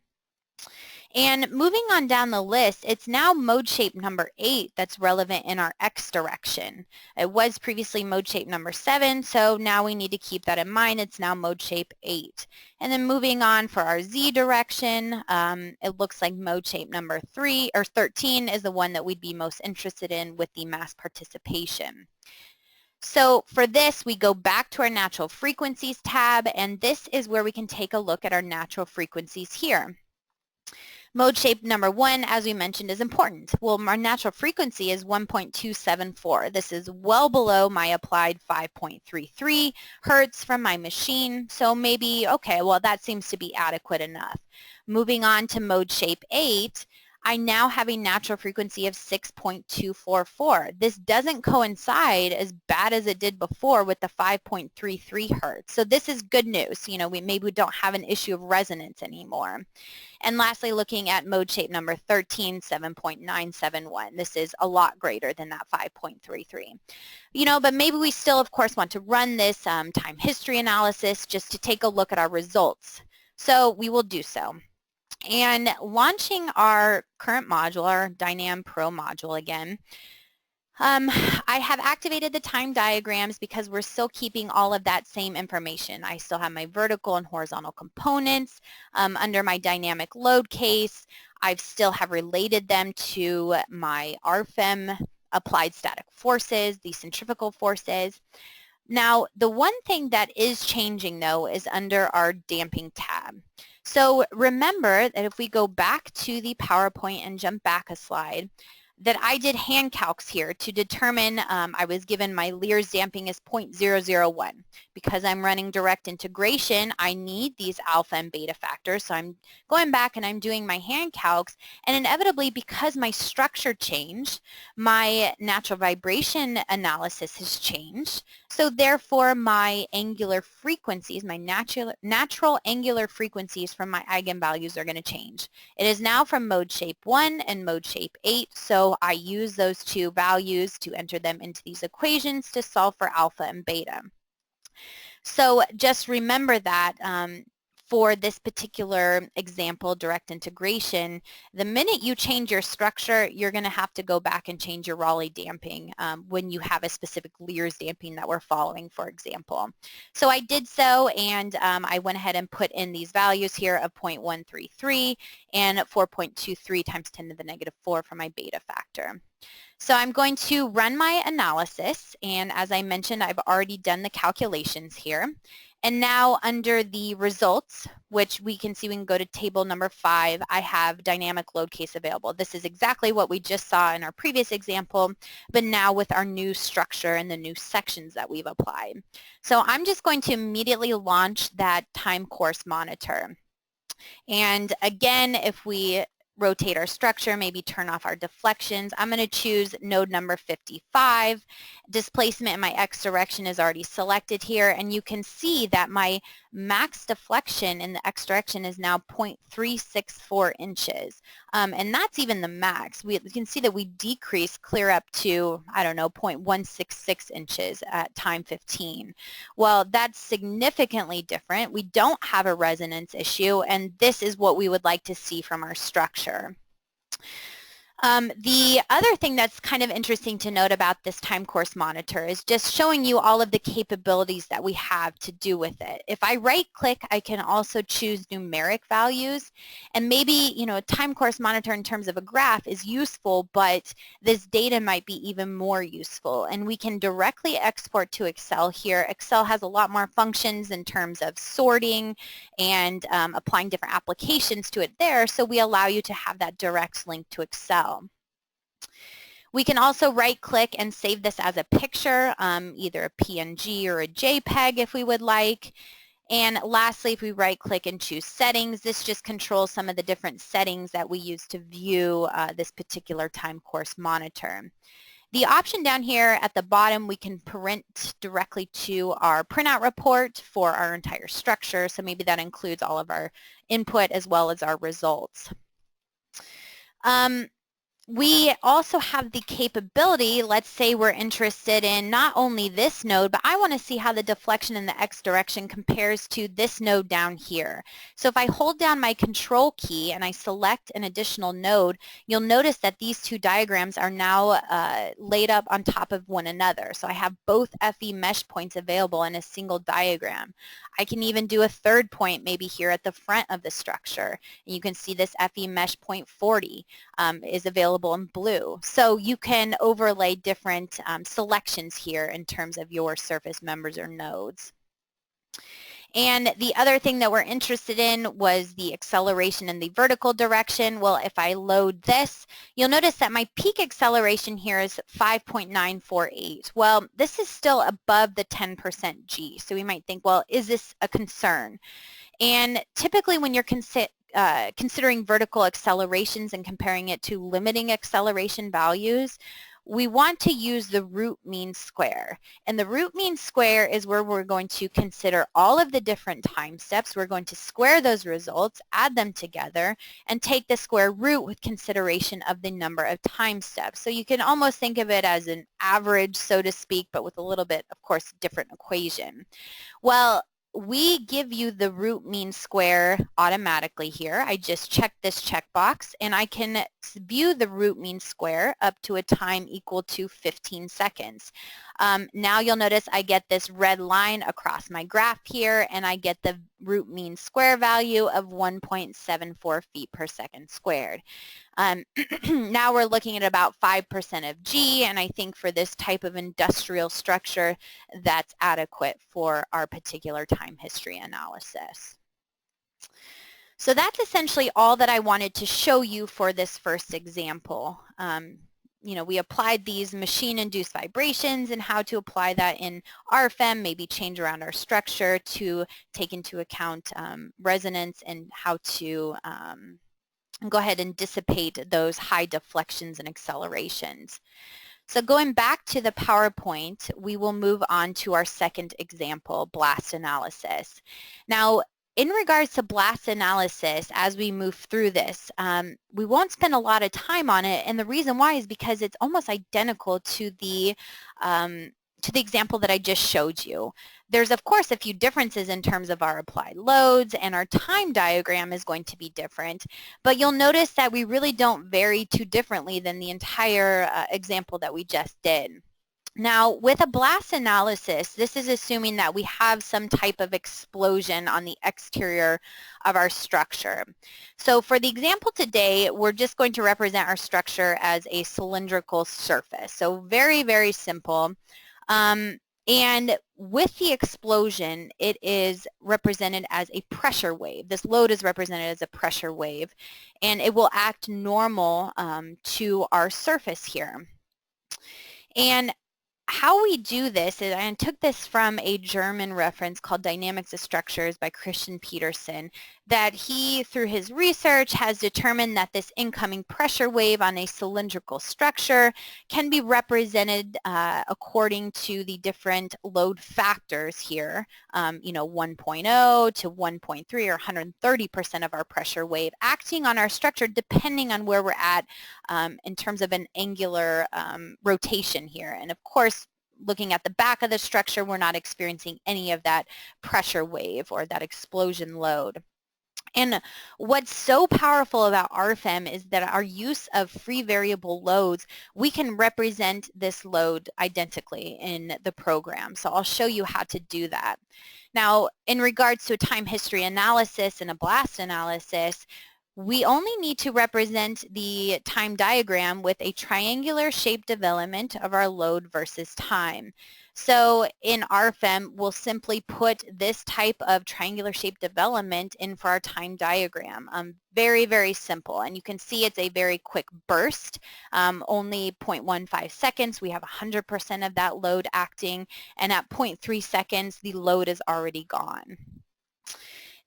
And moving on down the list, it's now mode shape number 8 that's relevant in our X direction. It was previously mode shape number 7, so now we need to keep that in mind. It's now mode shape 8. And then moving on for our Z direction, it looks like mode shape number 3 or 13 is the one that we'd be most interested in with the mass participation. So for this, we go back to our natural frequencies tab, and this is where we can take a look at our natural frequencies here. Mode shape number 1, as we mentioned, is important. Well, our natural frequency is 1.274. This is well below my applied 5.33 hertz from my machine. So maybe, okay, well, that seems to be adequate enough. Moving on to mode shape 8, I now have a natural frequency of 6.244. This doesn't coincide as bad as it did before with the 5.33 hertz. So this is good news. You know, maybe we don't have an issue of resonance anymore. And lastly, looking at mode shape number 13, 7.971. This is a lot greater than that 5.33. You know, but maybe we still, of course, want to run this time history analysis just to take a look at our results. So we will do so. And launching our current module, our RF-DYNAM Pro module again, I have activated the time diagrams because we're still keeping all of that same information. I still have my vertical and horizontal components under my dynamic load case. I still have related them to my RFEM applied static forces, the centrifugal forces. Now, the one thing that is changing, though, is under our damping tab. So remember that if we go back to the PowerPoint and jump back a slide, that I did hand calcs here to determine I was given my Lear's damping as 0.001 because I'm running direct integration, I need these alpha and beta factors. So I'm going back and I'm doing my hand calcs, and inevitably, because my structure changed, my natural vibration analysis has changed. So therefore, my angular frequencies, my natural angular frequencies from my eigenvalues are going to change. It is now from mode shape 1 and mode shape 8, so I use those two values to enter them into these equations to solve for alpha and beta. So just remember that for this particular example, direct integration, the minute you change your structure, you're going to have to go back and change your Rayleigh damping when you have a specific Leer's damping that we're following, for example. So I did so, and I went ahead and put in these values here of 0.133 and 4.23 times 10 to the negative 4 for my beta factor. So I'm going to run my analysis, and as I mentioned, I've already done the calculations here. And now under the results, which we can see, we can go to table number 5, I have dynamic load case available. This is exactly what we just saw in our previous example, but now with our new structure and the new sections that we've applied. So I'm just going to immediately launch that time course monitor. And again, if we rotate our structure, maybe turn off our deflections, I'm going to choose node number 55. Displacement in my X direction is already selected here, and you can see that my max deflection in the X direction is now 0.364 inches. And that's even the max. We can see that we decrease clear up to, I don't know, 0.166 inches at time 15. Well, that's significantly different. We don't have a resonance issue, and this is what we would like to see from our structure. The other thing that's kind of interesting to note about this time course monitor is just showing you all of the capabilities that we have to do with it. If I right click, I can also choose numeric values, and maybe, you know, a time course monitor in terms of a graph is useful, but this data might be even more useful, and we can directly export to Excel here. Excel has a lot more functions in terms of sorting and applying different applications to it there, so we allow you to have that direct link to Excel. We can also right-click and save this as a picture, either a PNG or a JPEG if we would like. And lastly, if we right-click and choose settings, this just controls some of the different settings that we use to view this particular time course monitor. The option down here at the bottom, we can print directly to our printout report for our entire structure, so maybe that includes all of our input as well as our results. We also have the capability, let's say we're interested in not only this node, but I want to see how the deflection in the X direction compares to this node down here. So if I hold down my control key and I select an additional node, you'll notice that these two diagrams are now laid up on top of one another. So I have both FE mesh points available in a single diagram. I can even do a third point maybe here at the front of the structure. And you can see this FE mesh point 40 is available in blue. So you can overlay different selections here in terms of your surface members or nodes. And the other thing that we're interested in was the acceleration in the vertical direction. Well, if I load this, you'll notice that my peak acceleration here is 5.948. Well, this is still above the 10% G. So we might think, well, is this a concern? And typically when you're considering vertical accelerations and comparing it to limiting acceleration values, we want to use the root mean square. And the root mean square is where we're going to consider all of the different time steps. We're going to square those results, add them together, and take the square root with consideration of the number of time steps. So you can almost think of it as an average, so to speak, but with a little bit, of course, different equation. Well, we give you the root mean square automatically here. I just check this checkbox, and I can view the root mean square up to a time equal to 15 seconds. Now you'll notice I get this red line across my graph here, and I get the root mean square value of 1.74 feet per second squared. Now we're looking at about 5% of G, and I think for this type of industrial structure, that's adequate for our particular time history analysis. So that's essentially all that I wanted to show you for this first example. we applied these machine-induced vibrations and how to apply that in RFEM, maybe change around our structure to take into account resonance and how to go ahead and dissipate those high deflections and accelerations. So going back to the PowerPoint, we will move on to our second example, blast analysis. Now, in regards to blast analysis, as we move through this, we won't spend a lot of time on it, and the reason why is because it's almost identical to the example that I just showed you. There's, of course, a few differences in terms of our applied loads, and our time diagram is going to be different, but you'll notice that we really don't vary too differently than the entire example that we just did. Now, with a blast analysis, this is assuming that we have some type of explosion on the exterior of our structure. So for the example today, we're just going to represent our structure as a cylindrical surface. So very, very simple. And with the explosion, it is represented as a pressure wave. This load is represented as a pressure wave, and it will act normal to our surface here. And how we do this is, I took this from a German reference called Dynamics of Structures by Christian Petersen, that he, through his research, has determined that this incoming pressure wave on a cylindrical structure can be represented according to the different load factors here, 1.0 to 1.3 or 130% of our pressure wave acting on our structure depending on where we're at in terms of an angular rotation here. And of course, looking at the back of the structure, we're not experiencing any of that pressure wave or that explosion load. And what's so powerful about RFEM is that our use of free variable loads, we can represent this load identically in the program. So I'll show you how to do that. Now, in regards to a time history analysis and a blast analysis, we only need to represent the time diagram with a triangular shaped development of our load versus time. So in RFEM, we'll simply put this type of triangular shaped development in for our time diagram. Very, very simple. And you can see it's a very quick burst, only 0.15 seconds. We have 100% of that load acting, and at 0.3 seconds, the load is already gone.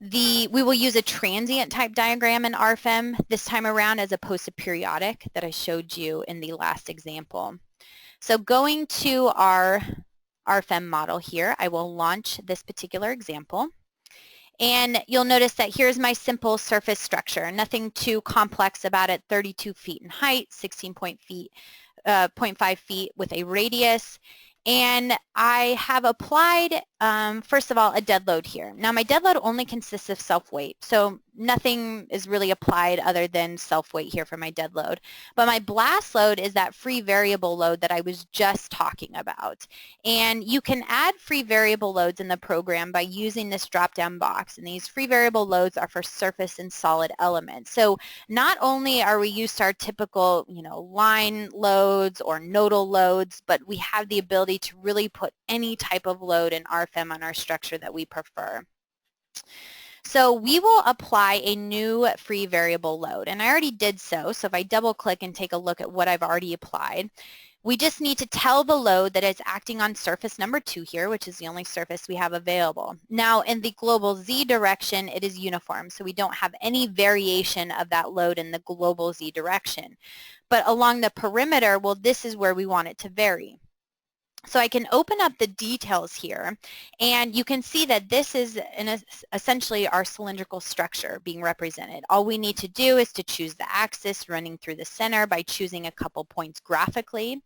We will use a transient type diagram in RFEM this time around as opposed to periodic that I showed you in the last example. So going to our RFEM model here, I will launch this particular example. And you'll notice that here's my simple surface structure. Nothing too complex about it. 32 feet in height, 16.5 feet with a radius. And I have applied, first of all, a dead load here. Now, my dead load only consists of self-weight, so nothing is really applied other than self-weight here for my dead load. But my blast load is that free variable load that I was just talking about. And you can add free variable loads in the program by using this drop-down box. And these free variable loads are for surface and solid elements. So not only are we used to our typical, line loads or nodal loads, but we have the ability to really put any type of load in RFEM on our structure that we prefer. So we will apply a new free variable load, and I already did so. So if I double click and take a look at what I've already applied, we just need to tell the load that it's acting on surface number 2 here, which is the only surface we have available. Now in the global Z direction, it is uniform, so we don't have any variation of that load in the global Z direction. But along the perimeter, well, this is where we want it to vary. So I can open up the details here, and you can see that this is essentially our cylindrical structure being represented. All we need to do is to choose the axis running through the center by choosing a couple points graphically,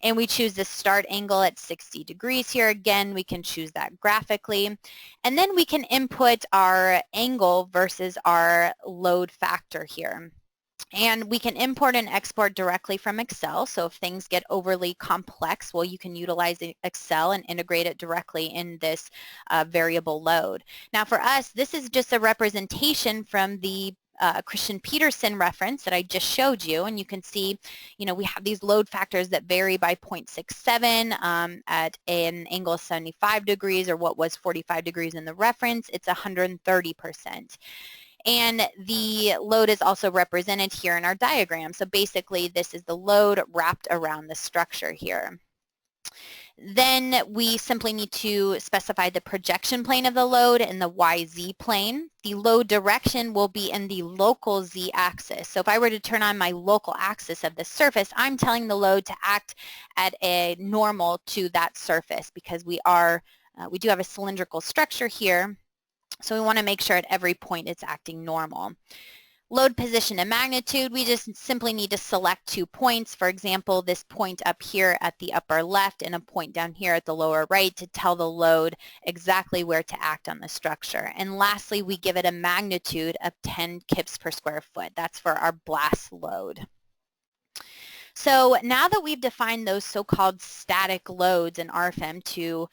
and we choose the start angle at 60 degrees here. Again, we can choose that graphically, and then we can input our angle versus our load factor here. And we can import and export directly from Excel. So if things get overly complex, well, you can utilize Excel and integrate it directly in this variable load. Now for us, this is just a representation from the Christian Petersen reference that I just showed you, and you can see, we have these load factors that vary by 0.67 at an angle of 75 degrees, or what was 45 degrees in the reference. It's 130%. And the load is also represented here in our diagram. So basically, this is the load wrapped around the structure here. Then we simply need to specify the projection plane of the load in the YZ plane. The load direction will be in the local Z axis. So if I were to turn on my local axis of the surface, I'm telling the load to act at a normal to that surface because we do have a cylindrical structure here. So we want to make sure at every point it's acting normal. Load position and magnitude, we just simply need to select 2 points. For example, this point up here at the upper left and a point down here at the lower right to tell the load exactly where to act on the structure. And lastly, we give it a magnitude of 10 kips per square foot. That's for our blast load. So now that we've defined those so-called static loads in RFEM to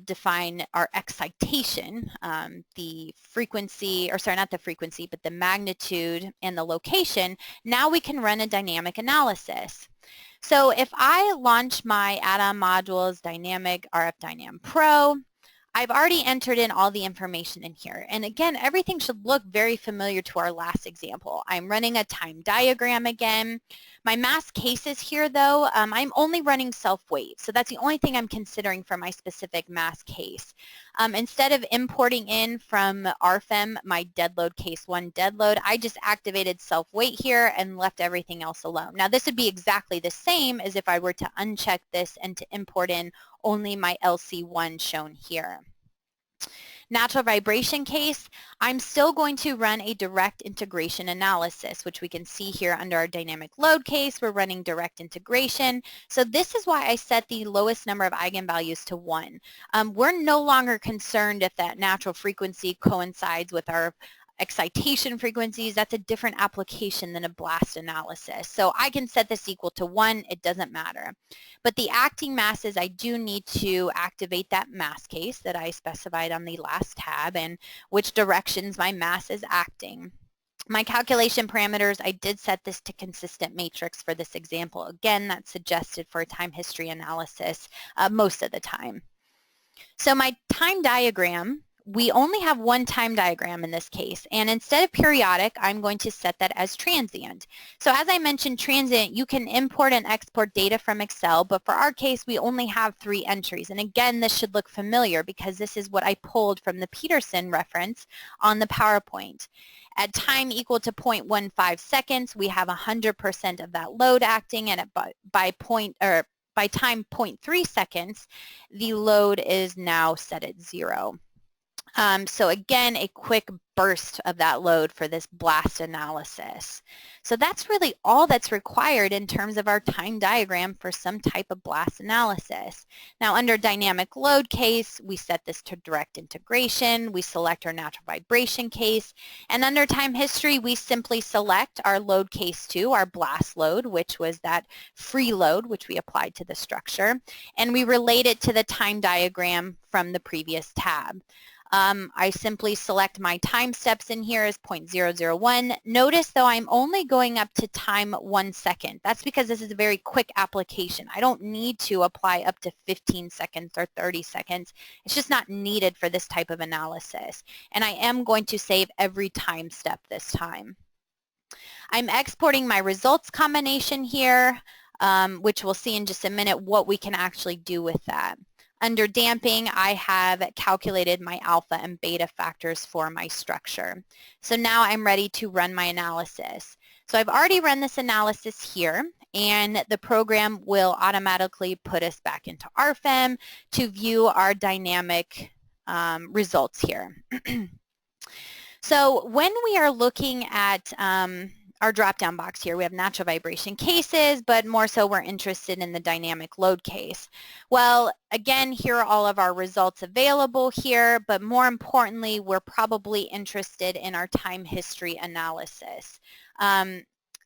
define our excitation, the frequency, or sorry, not the frequency, but the magnitude and the location, now we can run a dynamic analysis. So if I launch my add-on modules, Dynamic RF-DYNAM Pro, I've already entered in all the information in here. And again, everything should look very familiar to our last example. I'm running a time diagram again. My mass cases here, though, I'm only running self-weight. So that's the only thing I'm considering for my specific mass case. Instead of importing in from RFEM my dead load case 1 dead load, I just activated self-weight here and left everything else alone. Now, this would be exactly the same as if I were to uncheck this and to import in only my LC1 shown here. Natural vibration case, I'm still going to run a direct integration analysis, which we can see here under our dynamic load case. We're running direct integration. So this is why I set the lowest number of eigenvalues to 1. We're no longer concerned if that natural frequency coincides with our excitation frequencies. That's a different application than a blast analysis. So I can set this equal to 1. It doesn't matter. But the acting masses, I do need to activate that mass case that I specified on the last tab and which directions my mass is acting. My calculation parameters, I did set this to consistent matrix for this example. Again, that's suggested for a time history analysis most of the time. So my time diagram, we only have one time diagram in this case, and instead of periodic, I'm going to set that as transient. So as I mentioned, transient, you can import and export data from Excel, but for our case, we only have 3 entries. And again, this should look familiar because this is what I pulled from the Peterson reference on the PowerPoint. At time equal to 0.15 seconds, we have 100% of that load acting, and by time 0.3 seconds, the load is now set at 0. So again, a quick burst of that load for this blast analysis. So that's really all that's required in terms of our time diagram for some type of blast analysis. Now under dynamic load case, we set this to direct integration, we select our natural vibration case, and under time history, we simply select our load case 2, our blast load, which was that free load which we applied to the structure, and we relate it to the time diagram from the previous tab. I simply select my time steps in here as 0.001. Notice though I'm only going up to time 1 second. That's because this is a very quick application. I don't need to apply up to 15 seconds or 30 seconds. It's just not needed for this type of analysis. And I am going to save every time step this time. I'm exporting my results combination here, which we'll see in just a minute what we can actually do with that. Under damping, I have calculated my alpha and beta factors for my structure. So now I'm ready to run my analysis. So I've already run this analysis here, and the program will automatically put us back into RFEM to view our dynamic results here. So when we are looking at our drop-down box here, we have natural vibration cases, but more so we're interested in the dynamic load case. Well, again, here are all of our results available here, but more importantly, we're probably interested in our time history analysis.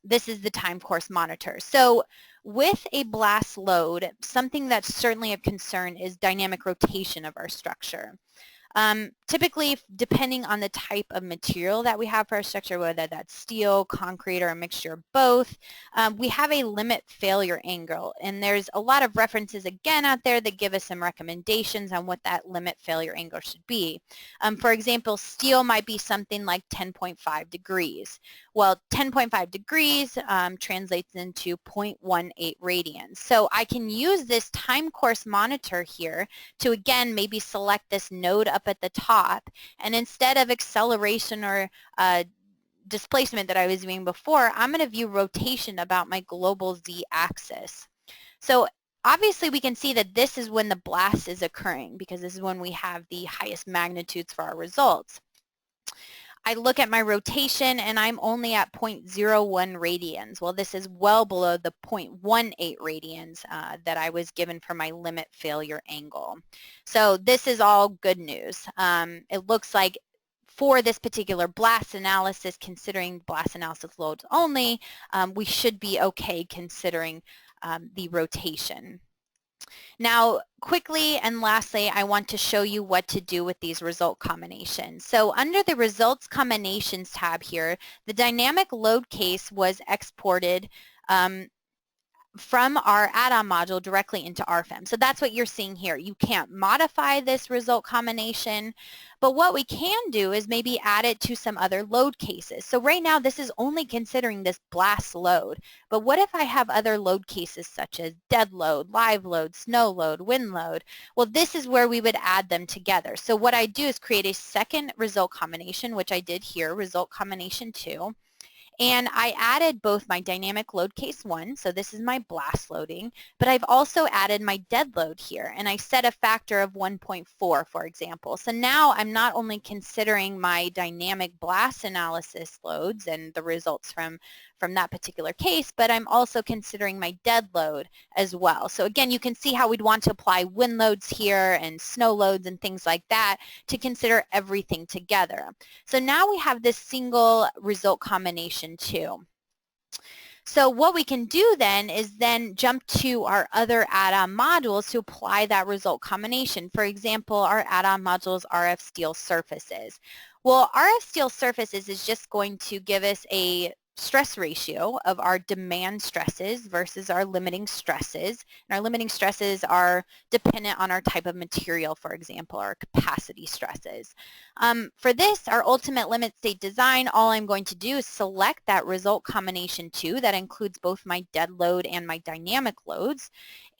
This is the time course monitor. So with a blast load, something that's certainly of concern is dynamic rotation of our structure. Typically, depending on the type of material that we have for our structure, whether that's steel, concrete, or a mixture of both, we have a limit failure angle. And there's a lot of references, again, out there that give us some recommendations on what that limit failure angle should be. For example, steel might be something like 10.5 degrees. Well, 10.5 degrees translates into 0.18 radians. So I can use this time course monitor here to, again, maybe select this node up at the top, and instead of acceleration or displacement that I was doing before, I'm going to view rotation about my global z-axis. So obviously we can see that this is when the blast is occurring, because this is when we have the highest magnitudes for our results. I look at my rotation and I'm only at 0.01 radians. Well, this is well below the 0.18 radians that I was given for my limit failure angle. So this is all good news. It looks like for this particular blast analysis, considering blast analysis loads only, we should be okay considering the rotation. Now, quickly and lastly, I want to show you what to do with these result combinations. So under the Results Combinations tab here, the dynamic load case was exported from our add-on module directly into RFEM. So that's what you're seeing here. You can't modify this result combination, but what we can do is maybe add it to some other load cases. So right now this is only considering this blast load, but what if I have other load cases such as dead load, live load, snow load, wind load? Well, this is where we would add them together. So what I do is create a second result combination, which I did here, result combination 2. And I added both my dynamic load case 1, so this is my blast loading, but I've also added my dead load here, and I set a factor of 1.4, for example. So now I'm not only considering my dynamic blast analysis loads and the results from that particular case, but I'm also considering my dead load as well. So again, you can see how we'd want to apply wind loads here and snow loads and things like that to consider everything together. So now we have this single result combination 2. So what we can do then is then jump to our other add-on modules to apply that result combination. For example, our add-on modules RF steel surfaces. Well, RF steel surfaces is just going to give us a stress ratio of our demand stresses versus our limiting stresses. And our limiting stresses are dependent on our type of material, for example, our capacity stresses. For this, our ultimate limit state design, all I'm going to do is select that result combination 2 that includes both my dead load and my dynamic loads.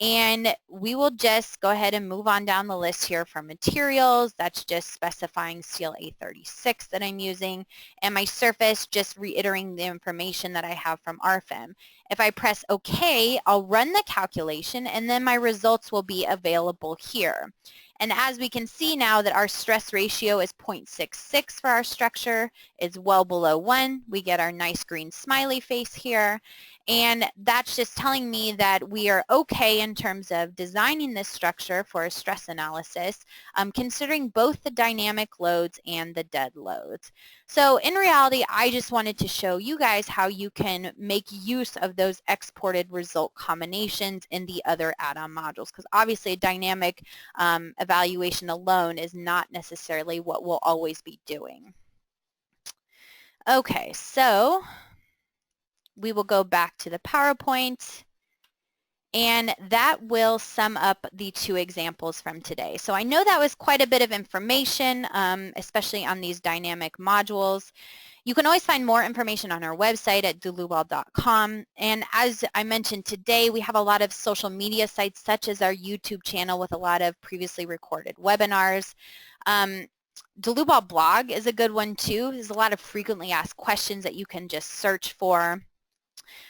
And we will just go ahead and move on down the list here for materials. That's just specifying steel A36 that I'm using, and my surface, just reiterating the information that I have from RFEM. If I press OK, I'll run the calculation, and then my results will be available here. And as we can see now that our stress ratio is 0.66 for our structure, it's well below 1. We get our nice green smiley face here. And that's just telling me that we are okay in terms of designing this structure for a stress analysis, considering both the dynamic loads and the dead loads. So in reality, I just wanted to show you guys how you can make use of those exported result combinations in the other add-on modules, because obviously a dynamic evaluation alone is not necessarily what we'll always be doing. Okay, so we will go back to the PowerPoint, and that will sum up the 2 examples from today. So I know that was quite a bit of information, especially on these dynamic modules. You can always find more information on our website at dlubal.com. And as I mentioned today, we have a lot of social media sites such as our YouTube channel with a lot of previously recorded webinars. Dlubal blog is a good one too. There's a lot of frequently asked questions that you can just search for.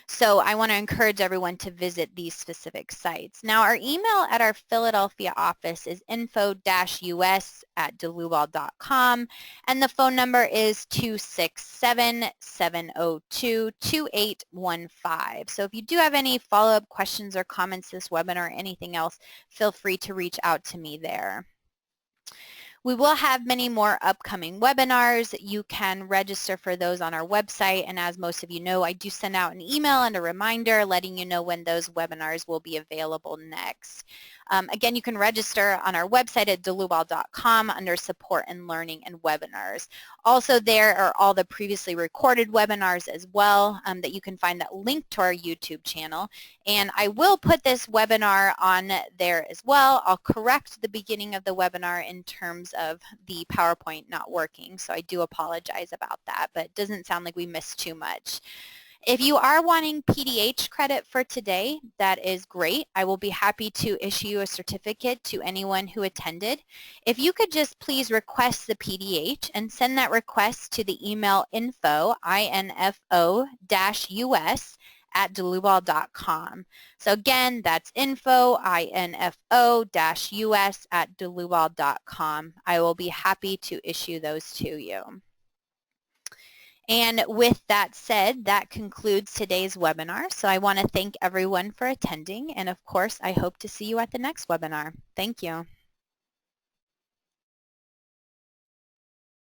So I want to encourage everyone to visit these specific sites. Now, our email at our Philadelphia office is info-us@dlubal.com, and the phone number is 267-702-2815. So if you do have any follow-up questions or comments this webinar or anything else, feel free to reach out to me there. We will have many more upcoming webinars. You can register for those on our website, and as most of you know, I do send out an email and a reminder letting you know when those webinars will be available next. Again, you can register on our website at dlubal.com under Support and Learning and Webinars. Also, there are all the previously recorded webinars as well that you can find that link to our YouTube channel. And I will put this webinar on there as well. I'll correct the beginning of the webinar in terms of the PowerPoint not working, so I do apologize about that, but it doesn't sound like we missed too much. If you are wanting PDH credit for today, that is great. I will be happy to issue you a certificate to anyone who attended. If you could just please request the PDH and send that request to the email info, info-us at dlubal.com. So again, that's info, info-us at dlubal.com. I will be happy to issue those to you. And with that said, that concludes today's webinar. So I want to thank everyone for attending. And of course, I hope to see you at the next webinar. Thank you.